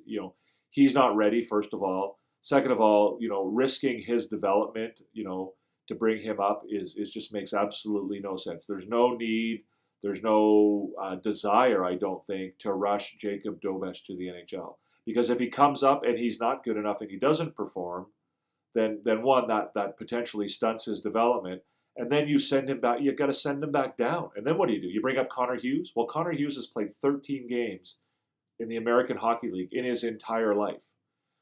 Speaker 3: He's not ready, first of all. Second of all, risking his development, to bring him up is just makes absolutely no sense. There's no need. There's no desire, I don't think, to rush Jacob Dobesh to the NHL. Because if he comes up and he's not good enough and he doesn't perform, then one, that potentially stunts his development. And then you send him back. You've got to send him back down. And then what do? You bring up Connor Hughes? Well, Connor Hughes has played 13 games in the American Hockey League in his entire life.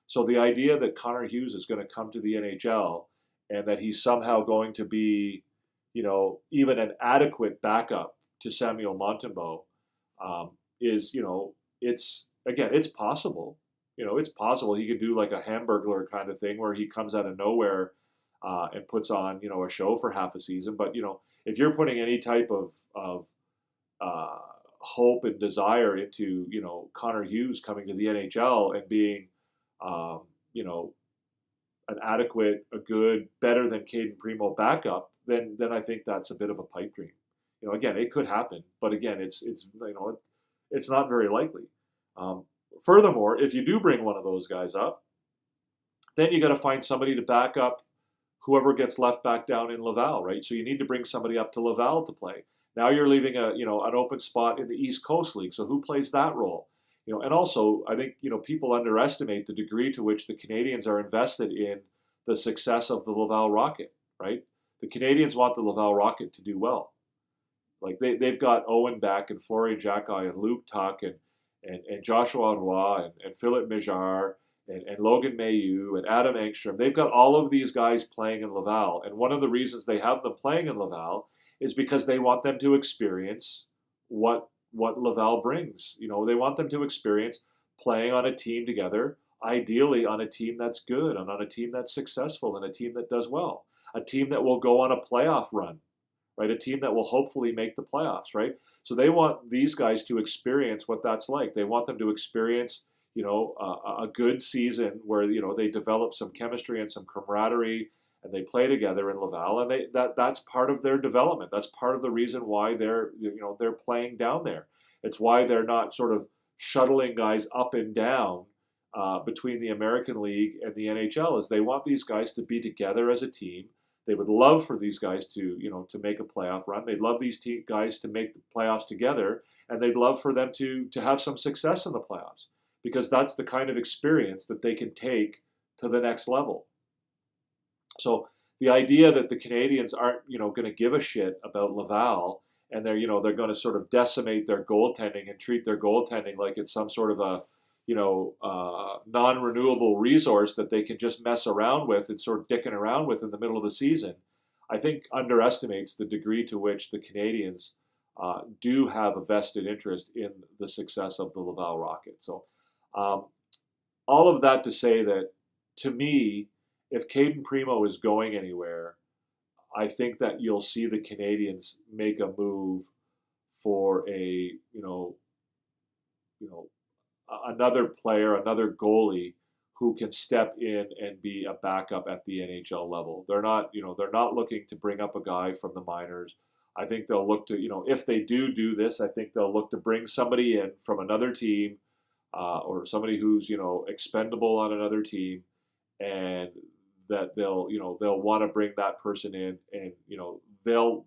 Speaker 3: So the idea that Connor Hughes is going to come to the NHL and that he's somehow going to be, even an adequate backup to Samuel Montembeault is, it's possible. It's possible he could do like a Hamburglar kind of thing where he comes out of nowhere and puts on, a show for half a season. But, if you're putting any type of hope and desire into, Connor Hughes coming to the NHL and being, an adequate, a good, better than Caden Primo backup, then I think that's a bit of a pipe dream. Again, it could happen, but again, it's not very likely. Furthermore, if you do bring one of those guys up, then you got to find somebody to back up whoever gets left back down in Laval, right? So you need to bring somebody up to Laval to play. Now you're leaving an open spot in the East Coast League. So who plays that role? And also I think people underestimate the degree to which the Canadiens are invested in the success of the Laval Rocket, right? The Canadiens want the Laval Rocket to do well. Like they've got Owen Beck and Florian Jacquet and Luke Tuck and Joshua Roy and Philip Mijar and Logan Mailloux and Adam Engstrom. They've got all of these guys playing in Laval. And one of the reasons they have them playing in Laval is because they want them to experience what Laval brings. They want them to experience playing on a team together, ideally on a team that's good and on a team that's successful and a team that does well, a team that will go on a playoff run, right? A team that will hopefully make the playoffs, right? So they want these guys to experience what that's like. They want them to experience, a good season where, they develop some chemistry and some camaraderie and they play together in Laval, and that's part of their development. That's part of the reason why they're playing down there. It's why they're not sort of shuttling guys up and down between the American League and the NHL. Is they want these guys to be together as a team. They would love for these guys to make a playoff run. They'd love these guys to make the playoffs together, and they'd love for them to have some success in the playoffs, because that's the kind of experience that they can take to the next level. So the idea that the Canadiens aren't, going to give a shit about Laval and they're going to sort of decimate their goaltending and treat their goaltending like it's some sort of a, non-renewable resource that they can just mess around with and sort of dicking around with in the middle of the season, I think underestimates the degree to which the Canadiens do have a vested interest in the success of the Laval Rocket. So all of that to say that, to me, if Caden Primo is going anywhere, I think that you'll see the Canadiens make a move for a, another player, another goalie who can step in and be a backup at the NHL level. They're not looking to bring up a guy from the minors. I think they'll look to, if they do this, I think they'll look to bring somebody in from another team or somebody who's, expendable on another team, and that they'll want to bring that person in, and they'll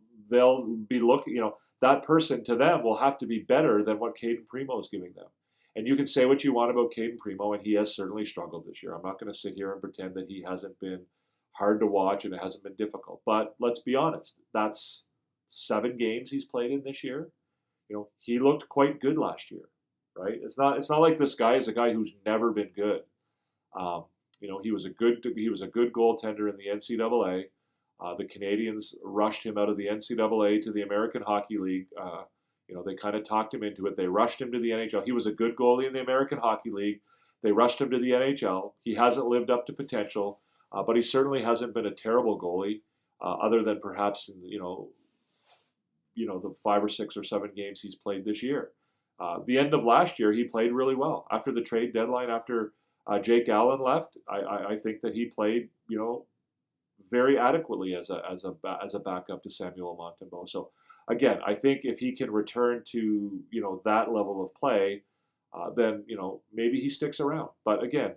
Speaker 3: be looking, that person to them will have to be better than what Caden Primo is giving them. And you can say what you want about Caden Primo, and he has certainly struggled this year. I'm not going to sit here and pretend that he hasn't been hard to watch and it hasn't been difficult. But let's be honest, that's 7 games he's played in this year. He looked quite good last year, right? It's not like this guy is a guy who's never been good. He was a good goaltender in the NCAA. The Canadiens rushed him out of the NCAA to the American Hockey League. They kind of talked him into it. They rushed him to the NHL. He was a good goalie in the American Hockey League. They rushed him to the NHL. He hasn't lived up to potential, but he certainly hasn't been a terrible goalie, other than perhaps in, the 5 or 6 or 7 games he's played this year. The end of last year, he played really well. After the trade deadline, after Jake Allen left, I think that he played, very adequately as a backup to Samuel Montembeault. So again, I think if he can return to that level of play, then maybe he sticks around. But again,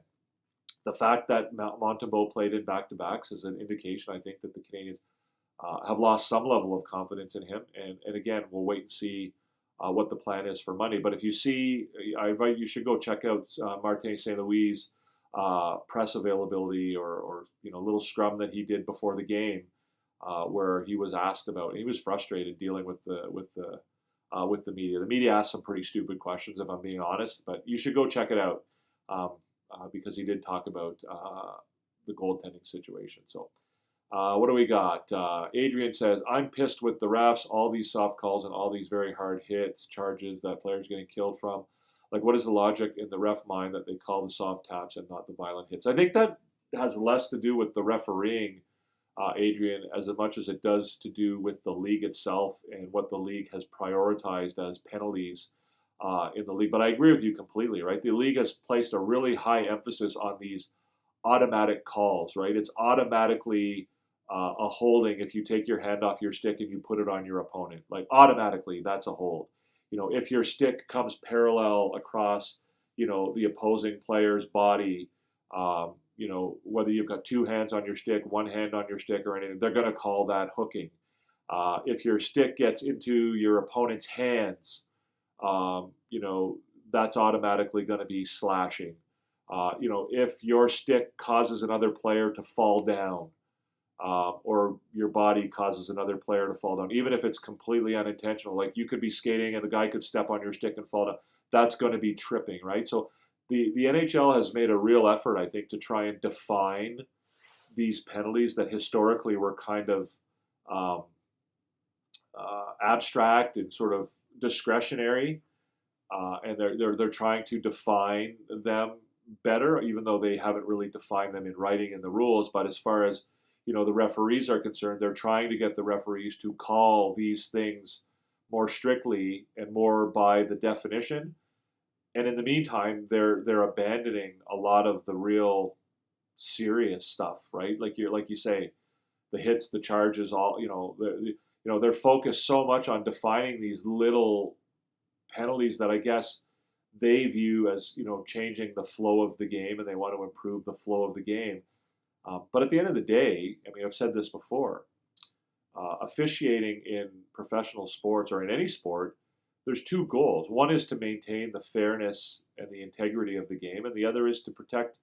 Speaker 3: the fact that Montembeault played in back-to-backs is an indication, I think, that the Canadiens have lost some level of confidence in him. And again, we'll wait and see what the plan is for Monday. But if you see, I invite you should go check out Martin St. Louis' press availability or little scrum that he did before the game, where he was asked about. He was frustrated dealing with the media. The media asked some pretty stupid questions, if I'm being honest. But you should go check it out because he did talk about the goaltending situation. So. What do we got? Adrian says, I'm pissed with the refs, all these soft calls and all these very hard hits, charges that players getting killed from. Like, what is the logic in the ref mind that they call the soft taps and not the violent hits? I think that has less to do with the refereeing, Adrian, as much as it does to do with the league itself and what the league has prioritized as penalties in the league. But I agree with you completely, right? The league has placed a really high emphasis on these automatic calls, right? It's automatically a holding if you take your hand off your stick and you put it on your opponent. Like automatically, that's a hold. If your stick comes parallel across, the opposing player's body, whether you've got two hands on your stick, one hand on your stick or anything, they're going to call that hooking. If your stick gets into your opponent's hands, that's automatically going to be slashing. If your stick causes another player to fall down, or your body causes another player to fall down, even if it's completely unintentional, like you could be skating and the guy could step on your stick and fall down, that's going to be tripping, right? So the NHL has made a real effort, I think, to try and define these penalties that historically were kind of abstract and sort of discretionary, and they're trying to define them better, even though they haven't really defined them in writing in the rules. But as far as the referees are concerned, they're trying to get the referees to call these things more strictly and more by the definition. And in the meantime, they're abandoning a lot of the real serious stuff, right? Like you say, the hits, the charges, all they're focused so much on defining these little penalties that I guess they view as changing the flow of the game, and they want to improve the flow of the game. But at the end of the day, I mean, I've said this before, officiating in professional sports or in any sport, there's two goals. One is to maintain the fairness and the integrity of the game, and the other is to protect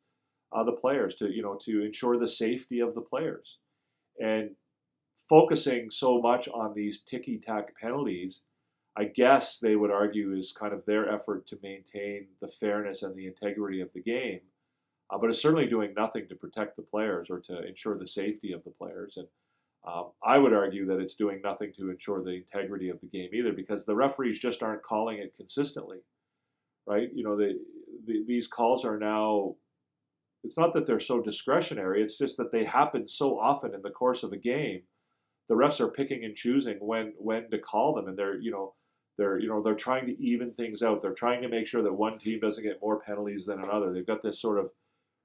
Speaker 3: the players, to ensure the safety of the players. And focusing so much on these ticky-tack penalties, I guess they would argue is kind of their effort to maintain the fairness and the integrity of the game. But it's certainly doing nothing to protect the players or to ensure the safety of the players. And I would argue that it's doing nothing to ensure the integrity of the game either, because the referees just aren't calling it consistently, right? These calls are now, it's not that they're so discretionary, it's just that they happen so often in the course of a game. The refs are picking and choosing when to call them, and they're trying to even things out. They're trying to make sure that one team doesn't get more penalties than another. They've got this sort of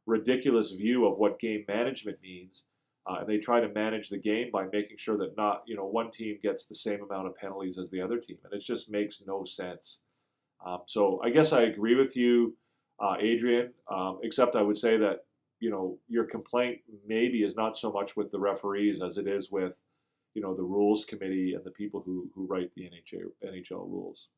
Speaker 3: ridiculous view of what game management means, and they try to manage the game by making sure that not one team gets the same amount of penalties as the other team, and it just makes no sense. So I guess I agree with you, Adrian, except I would say that your complaint maybe is not so much with the referees as it is with the rules committee and the people who write the NHL rules.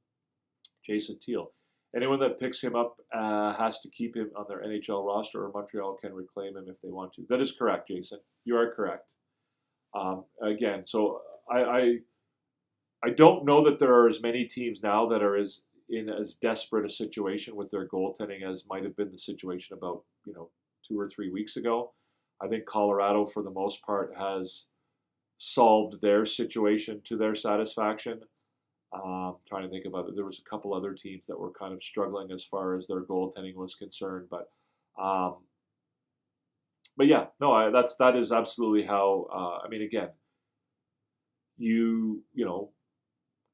Speaker 3: Jason Teal. Anyone that picks him up has to keep him on their NHL roster, or Montreal can reclaim him if they want to. That is correct, Jason. You are correct. Again, so I don't know that there are as many teams now that are in as desperate a situation with their goaltending as might have been the situation about 2 or 3 weeks ago. I think Colorado, for the most part, has solved their situation to their satisfaction. Trying to think about it, there was a couple other teams that were kind of struggling as far as their goaltending was concerned, but yeah, no, that is absolutely how. I mean, again,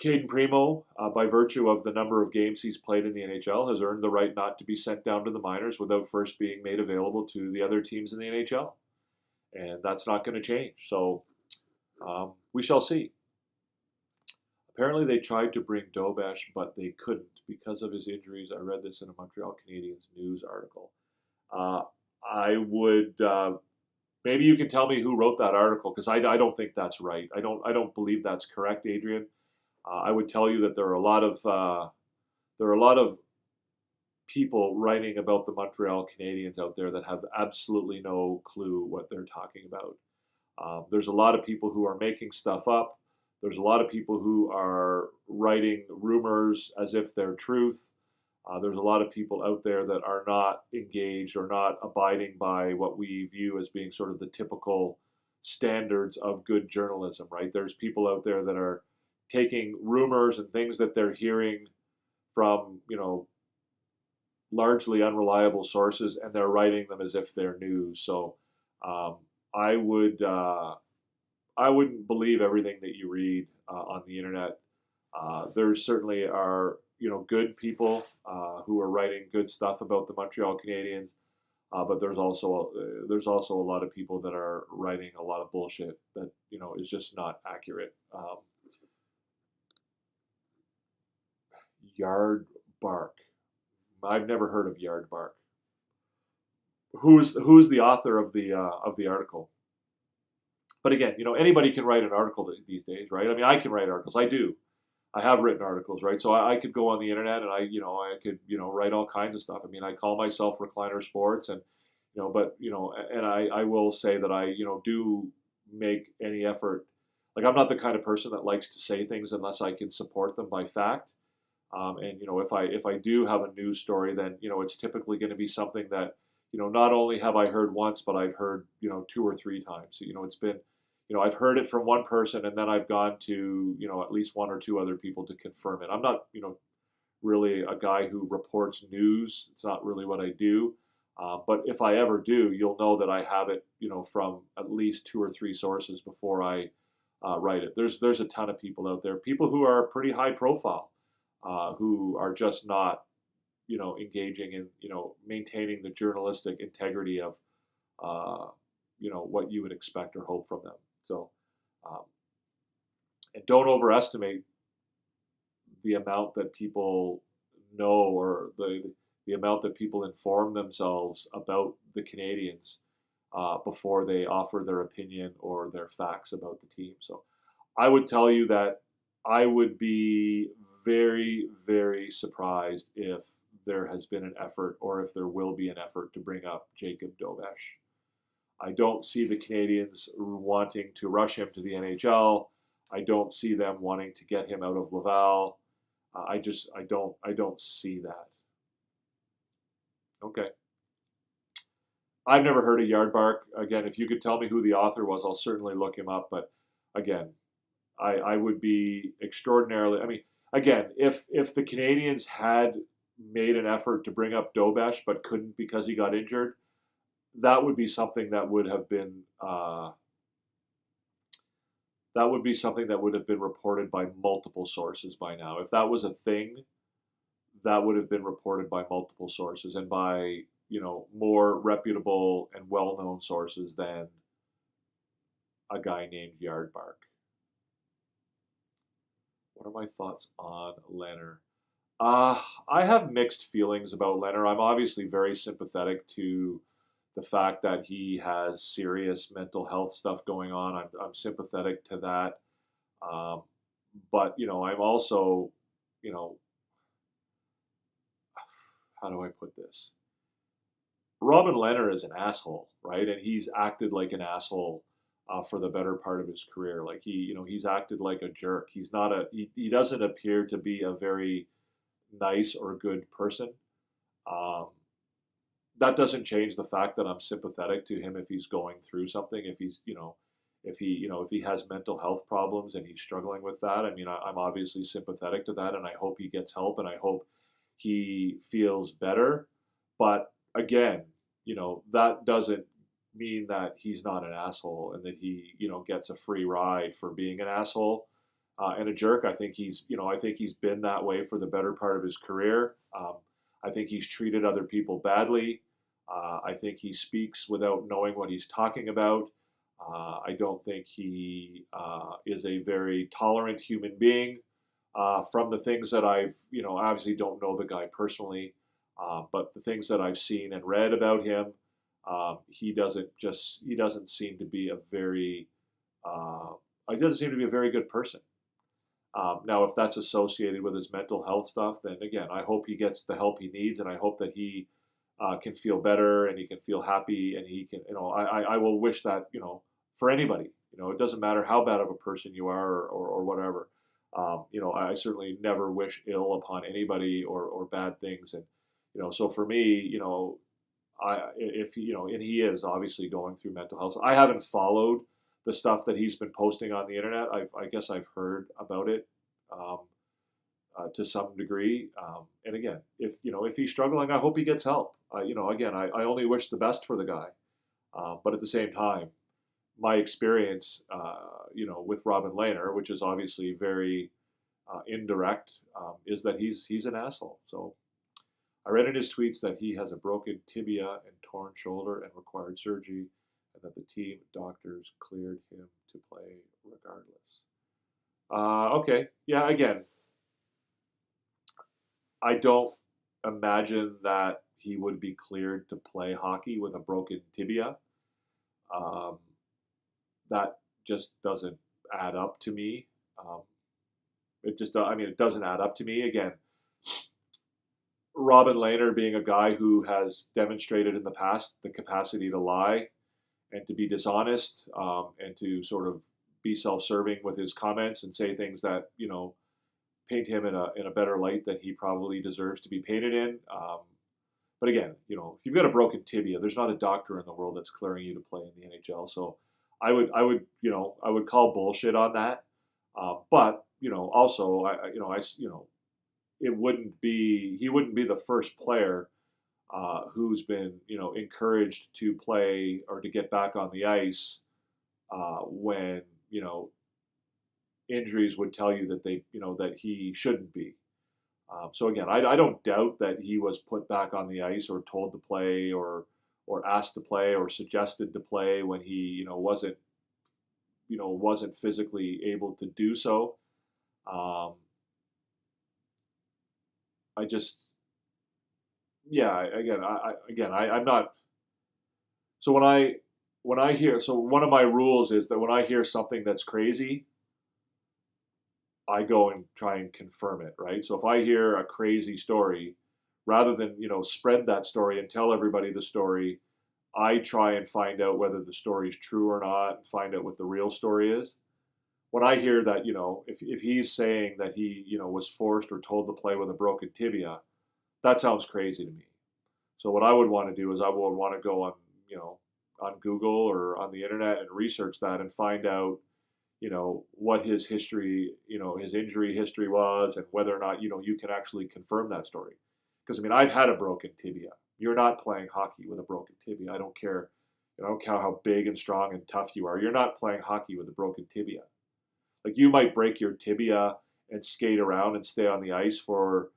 Speaker 3: Caden Primo, by virtue of the number of games he's played in the NHL, has earned the right not to be sent down to the minors without first being made available to the other teams in the NHL, and that's not going to change. So we shall see. Apparently, they tried to bring Dobesh, but they couldn't because of his injuries. I read this in a Montreal Canadiens news article. I would Maybe you can tell me who wrote that article, because I don't think that's right. I don't believe that's correct, Adrian. I would tell you that there are a lot of people writing about the Montreal Canadiens out there that have absolutely no clue what they're talking about. There's a lot of people who are making stuff up. There's a lot of people who are writing rumors as if they're truth. There's a lot of people out there that are not engaged or not abiding by what we view as being sort of the typical standards of good journalism, right? There's people out there that are taking rumors and things that they're hearing from, largely unreliable sources, and they're writing them as if they're news. So um, I would I wouldn't believe everything that you read on the internet. There certainly are good people who are writing good stuff about the Montreal Canadiens, but there's also a lot of people that are writing a lot of bullshit that is just not accurate. Yard bark. I've never heard of yard bark. Who's the author of the article? But again, anybody can write an article these days, right? I mean, I can write articles. I do. I have written articles, right? So I could go on the internet and I could write all kinds of stuff. I mean, I call myself Recliner Sports, and but and I will say that I do make any effort. Like, I'm not the kind of person that likes to say things unless I can support them by fact. And if I do have a news story, then it's typically going to be something that not only have I heard once, but I've heard 2 or 3 times. It's been I've heard it from one person, and then I've gone to at least 1 or 2 other people to confirm it. I'm not really a guy who reports news. It's not really what I do. But if I ever do, you'll know that I have it from at least 2 or 3 sources before I write it. There's a ton of people out there, people who are pretty high profile, who are just not engaging in maintaining the journalistic integrity of what you would expect or hope from them. So, and don't overestimate the amount that people know, or the amount that people inform themselves about the Canadiens before they offer their opinion or their facts about the team. So I would tell you that I would be very, very surprised if there has been an effort, or if there will be an effort, to bring up Jacob Dobesh. I don't see the Canadiens wanting to rush him to the NHL. I don't see them wanting to get him out of Laval. I don't see that. Okay. I've never heard of Yardbark. Again, if you could tell me who the author was, I'll certainly look him up. But again, I would be extraordinarily. I mean, again, if the Canadiens had made an effort to bring up Dobesh but couldn't because he got injured, that would be something that would have been reported by multiple sources by now. If that was a thing, that would have been reported by multiple sources, and by more reputable and well-known sources than a guy named Yardbark. What are my thoughts on Leonard? I have mixed feelings about Leonard. I'm obviously very sympathetic to the fact that he has serious mental health stuff going on. I'm sympathetic to that. But I'm also, how do I put this? Robin Leonard is an asshole, right? And he's acted like an asshole for the better part of his career. Like, he's acted like a jerk. He's not he doesn't appear to be a very nice or good person. That doesn't change the fact that I'm sympathetic to him if he's going through something, if he's, if he has mental health problems and he's struggling with that. I mean, I'm obviously sympathetic to that, and I hope he gets help, and I hope he feels better. But again, that doesn't mean that he's not an asshole, and that he, gets a free ride for being an asshole and a jerk. I think he's been that way for the better part of his career. I think he's treated other people badly. I think he speaks without knowing what he's talking about. I don't think he is a very tolerant human being. From the things that I've, obviously don't know the guy personally, but the things that I've seen and read about him, he doesn't seem to be a very he doesn't seem to be a very good person. Now, if that's associated with his mental health stuff, then again, I hope he gets the help he needs, and I hope that he can feel better and he can feel happy, and he can, I will wish that, for anybody. It doesn't matter how bad of a person you are or whatever. I certainly never wish ill upon anybody or bad things, and so for me, and he is obviously going through mental health. I haven't followed the stuff that he's been posting on the internet. I guess I've heard about it um, to some degree. And again, if he's struggling, I hope he gets help. Again, I only wish the best for the guy. But at the same time, my experience, with Robin Lehner, which is obviously very indirect, is that he's an asshole. So I read in his tweets that he has a broken tibia and torn shoulder and required surgery, and that the team doctors cleared him to play regardless. Okay, yeah, again, I don't imagine that he would be cleared to play hockey with a broken tibia. Um, that just doesn't add up to me. It doesn't add up to me. Again, Robin Lehner being a guy who has demonstrated in the past the capacity to lie and to be dishonest, and to sort of be self-serving with his comments and say things that paint him in a better light than he probably deserves to be painted in. But again, if you've got a broken tibia, there's not a doctor in the world that's clearing you to play in the NHL. So I would call bullshit on that. But also he wouldn't be the first player who's been encouraged to play or to get back on the ice when injuries would tell you that that he shouldn't be. So again, I don't doubt that he was put back on the ice or told to play or asked to play or suggested to play when he wasn't physically able to do so. I just yeah I'm not. So when I hear, so one of my rules is that when I hear something that's crazy, I go and try and confirm it, right? So if I hear a crazy story, rather than spread that story and tell everybody the story, I try and find out whether the story is true or not, and find out what the real story is. When I hear that, if he's saying that he was forced or told to play with a broken tibia, that sounds crazy to me. So what I would want to do is I would want to go on Google or on the internet and research that and find out what his history, his injury history was, and whether or not you can actually confirm that story. Because I've had a broken tibia. You're not playing hockey with a broken tibia. I don't care. I don't care how big and strong and tough you are. You're not playing hockey with a broken tibia. Like, you might break your tibia and skate around and stay on the ice for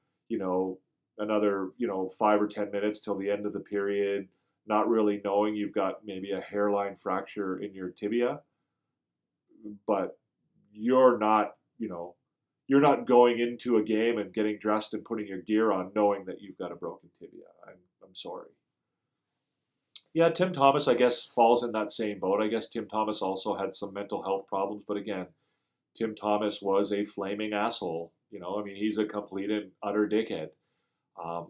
Speaker 3: another 5 or 10 minutes till the end of the period, not really knowing you've got maybe a hairline fracture in your tibia. But you're not going into a game and getting dressed and putting your gear on knowing that you've got a broken tibia. I'm sorry. Yeah, Tim Thomas, I guess, falls in that same boat. I guess Tim Thomas also had some mental health problems, but again, Tim Thomas was a flaming asshole. He's a complete and utter dickhead.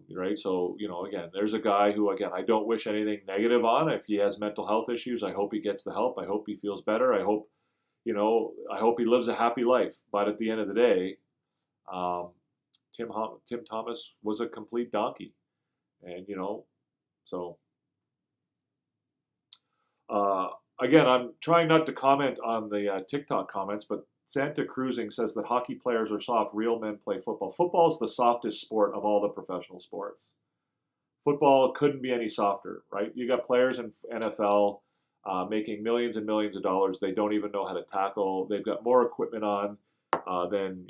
Speaker 3: Right? So, again, there's a guy who, again, I don't wish anything negative on. If he has mental health issues, I hope he gets the help. I hope he feels better. I hope he lives a happy life. But at the end of the day, Tim Thomas was a complete donkey. And, so again, I'm trying not to comment on the TikTok comments, but Santa Cruising says that hockey players are soft, real men play football. Football is the softest sport of all the professional sports. Football couldn't be any softer, right? You got players in NFL making millions and millions of dollars. They don't even know how to tackle. They've got more equipment on than,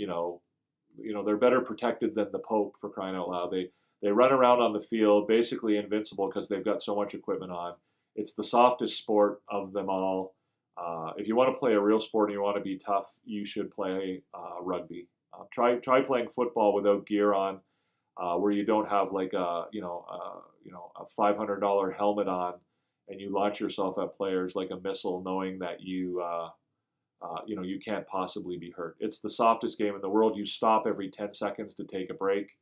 Speaker 3: they're better protected than the Pope, for crying out loud. They run around on the field basically invincible because they've got so much equipment on. It's the softest sport of them all. If you want to play a real sport and you want to be tough, you should play rugby. Try playing football without gear on, where you don't have like a $500 helmet on, and you launch yourself at players like a missile, knowing that you you can't possibly be hurt. It's the softest game in the world. You stop every 10 seconds to take a break.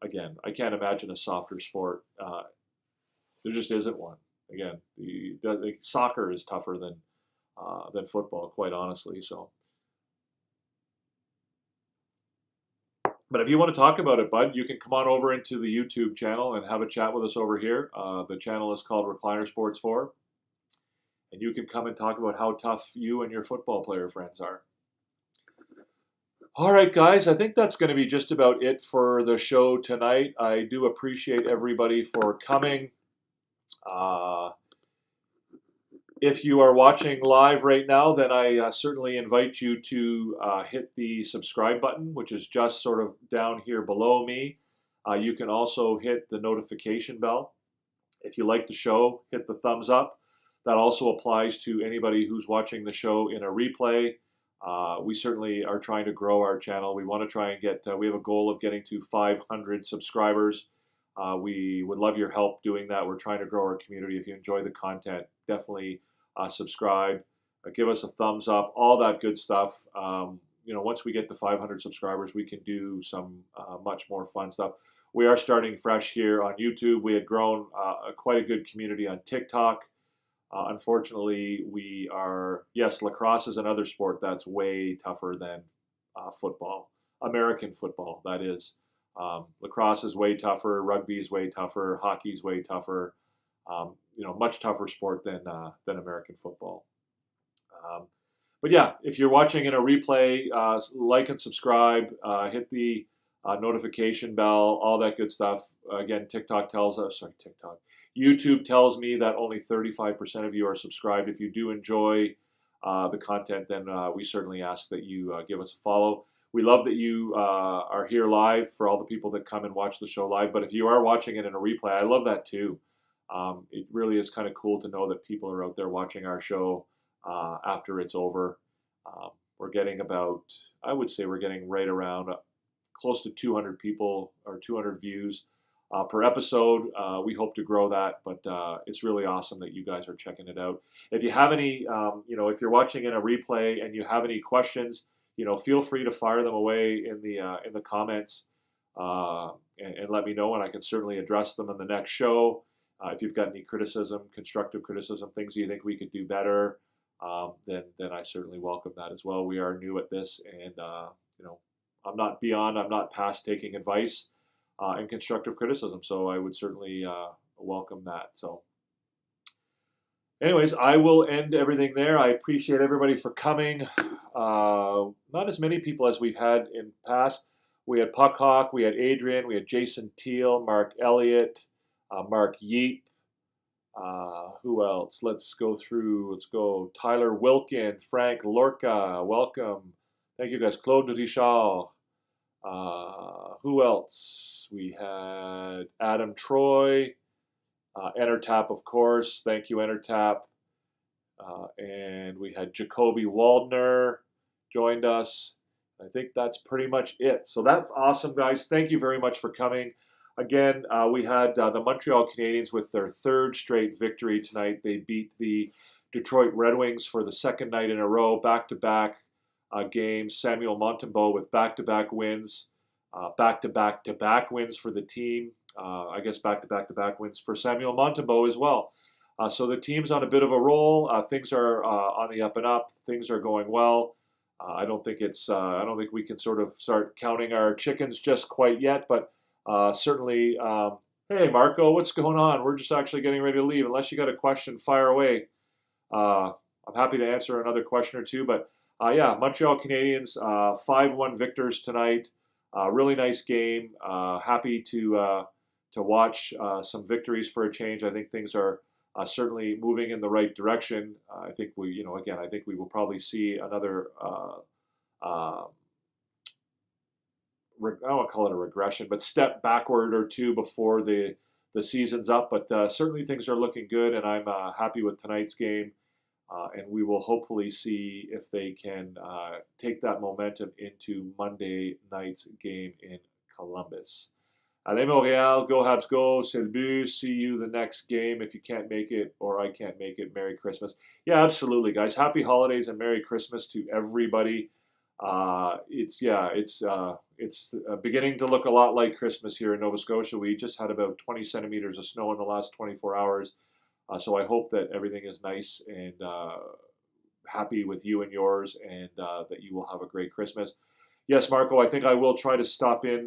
Speaker 3: Again, I can't imagine a softer sport. There just isn't one. Again, the soccer is tougher than football, quite honestly. So, but if you want to talk about it, bud, you can come on over into the YouTube channel and have a chat with us over here. The channel is called Recliner Sports 4, and you can come and talk about how tough you and your football player friends are. All right, guys, I think that's going to be just about it for the show tonight. I do appreciate everybody for coming. If you are watching live right now, then I certainly invite you to hit the subscribe button, which is just sort of down here below me. You can also hit the notification bell. If you like the show, hit the thumbs up. That also applies to anybody who's watching the show in a replay. We certainly are trying to grow our channel. We want to try and we have a goal of getting to 500 subscribers. We would love your help doing that. We're trying to grow our community. If you enjoy the content, definitely subscribe, give us a thumbs up, all that good stuff. Once we get to 500 subscribers, we can do some much more fun stuff. We are starting fresh here on YouTube. We had grown quite a good community on TikTok. Unfortunately, lacrosse is another sport that's way tougher than football. American football, that is. Lacrosse is way tougher. Rugby is way tougher. Hockey is way tougher. Much tougher sport than American football. But yeah, if you're watching in a replay, like and subscribe. Hit the notification bell. All that good stuff. Again, YouTube tells me that only 35% of you are subscribed. If you do enjoy the content, then we certainly ask that you give us a follow. We love that you are here live, for all the people that come and watch the show live. But if you are watching it in a replay, I love that too. It really is kind of cool to know that people are out there watching our show after it's over. We're getting I would say we're getting right around close to 200 people or 200 views per episode. We hope to grow that, but it's really awesome that you guys are checking it out. If you have any, if you're watching in a replay and you have any questions, feel free to fire them away in the comments and let me know, and I can certainly address them in the next show. If you've got any criticism, constructive criticism, things you think we could do better, then I certainly welcome that as well. We are new at this, and I'm not past taking advice and constructive criticism, so I would certainly welcome that. So anyways, I will end everything there. I appreciate everybody for coming. Not as many people as we've had in past. We had Puck Hawk, we had Adrian, we had Jason Teal, Mark Elliott, Mark Yeep. Who else? Let's go. Tyler Wilkin, Frank Lorca, welcome. Thank you guys. Claude Richard. Who else? We had Adam Troy, Entertap, of course. Thank you, Entertap. And we had Jacoby Waldner joined us. I think that's pretty much it. So that's awesome, guys. Thank you very much for coming. Again, we had the Montreal Canadiens with their third straight victory tonight. They beat the Detroit Red Wings for the second night in a row, back-to-back games. Samuel Montembeault with back-to-back wins, back-to-back-to-back wins for the team. I guess back-to-back-to-back wins for Samuel Montembeault as well. So the team's on a bit of a roll. Things are on the up and up. Things are going well. I don't think we can sort of start counting our chickens just quite yet, but certainly, hey Marco, what's going on? We're just actually getting ready to leave. Unless you got a question, fire away. I'm happy to answer another question or two, but yeah, Montreal Canadiens, 5-1 victors tonight. Really nice game. Happy to watch some victories for a change. I think things are certainly moving in the right direction. I think I think we will probably see another. I don't want to call it a regression, but step backward or two before the season's up. But certainly things are looking good, and I'm happy with tonight's game. And we will hopefully see if they can take that momentum into Monday night's game in Columbus. Allez Montréal, go Habs, go. C'est le but. See you the next game if you can't make it or I can't make it. Merry Christmas. Yeah, absolutely, guys. Happy holidays and Merry Christmas to everybody. It's beginning to look a lot like Christmas here in Nova Scotia. We just had about 20 centimeters of snow in the last 24 hours. So I hope that everything is nice and happy with you and yours, and that you will have a great Christmas. Yes, Marco, I think I will try to stop in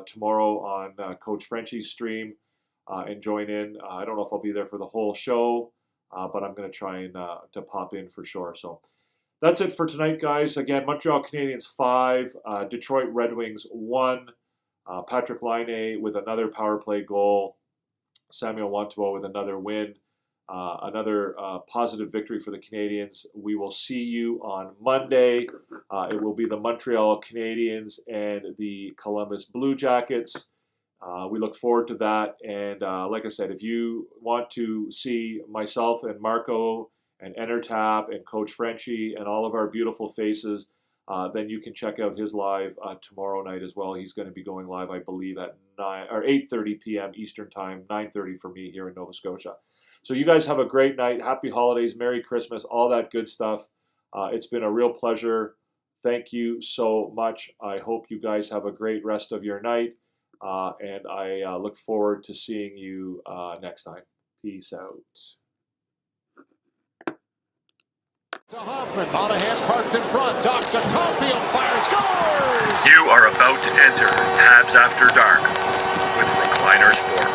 Speaker 3: tomorrow on Coach Frenchie's stream and join in. I don't know if I'll be there for the whole show, but I'm going to try and to pop in for sure. So that's it for tonight, guys. Again, Montreal Canadiens 5, Detroit Red Wings 1, Patrick Laine with another power play goal, Samuel Wantuo with another win. Another positive victory for the Canadiens. We will see you on Monday. It will be the Montreal Canadiens and the Columbus Blue Jackets. We look forward to that. And like I said, if you want to see myself and Marco and Entertap and Coach Frenchie and all of our beautiful faces, then you can check out his live tomorrow night as well. He's going to be going live, I believe, at 8:30 p.m. Eastern Time, 9:30 for me here in Nova Scotia. So you guys have a great night. Happy holidays, Merry Christmas, all that good stuff. It's been a real pleasure. Thank you so much. I hope you guys have a great rest of your night. And I look forward to seeing you next time. Peace out.
Speaker 4: To Hoffman, Monahan parked in front, docks to Caulfield, fires, scores!
Speaker 1: You are about to enter Habs After Dark with Recliner Sports.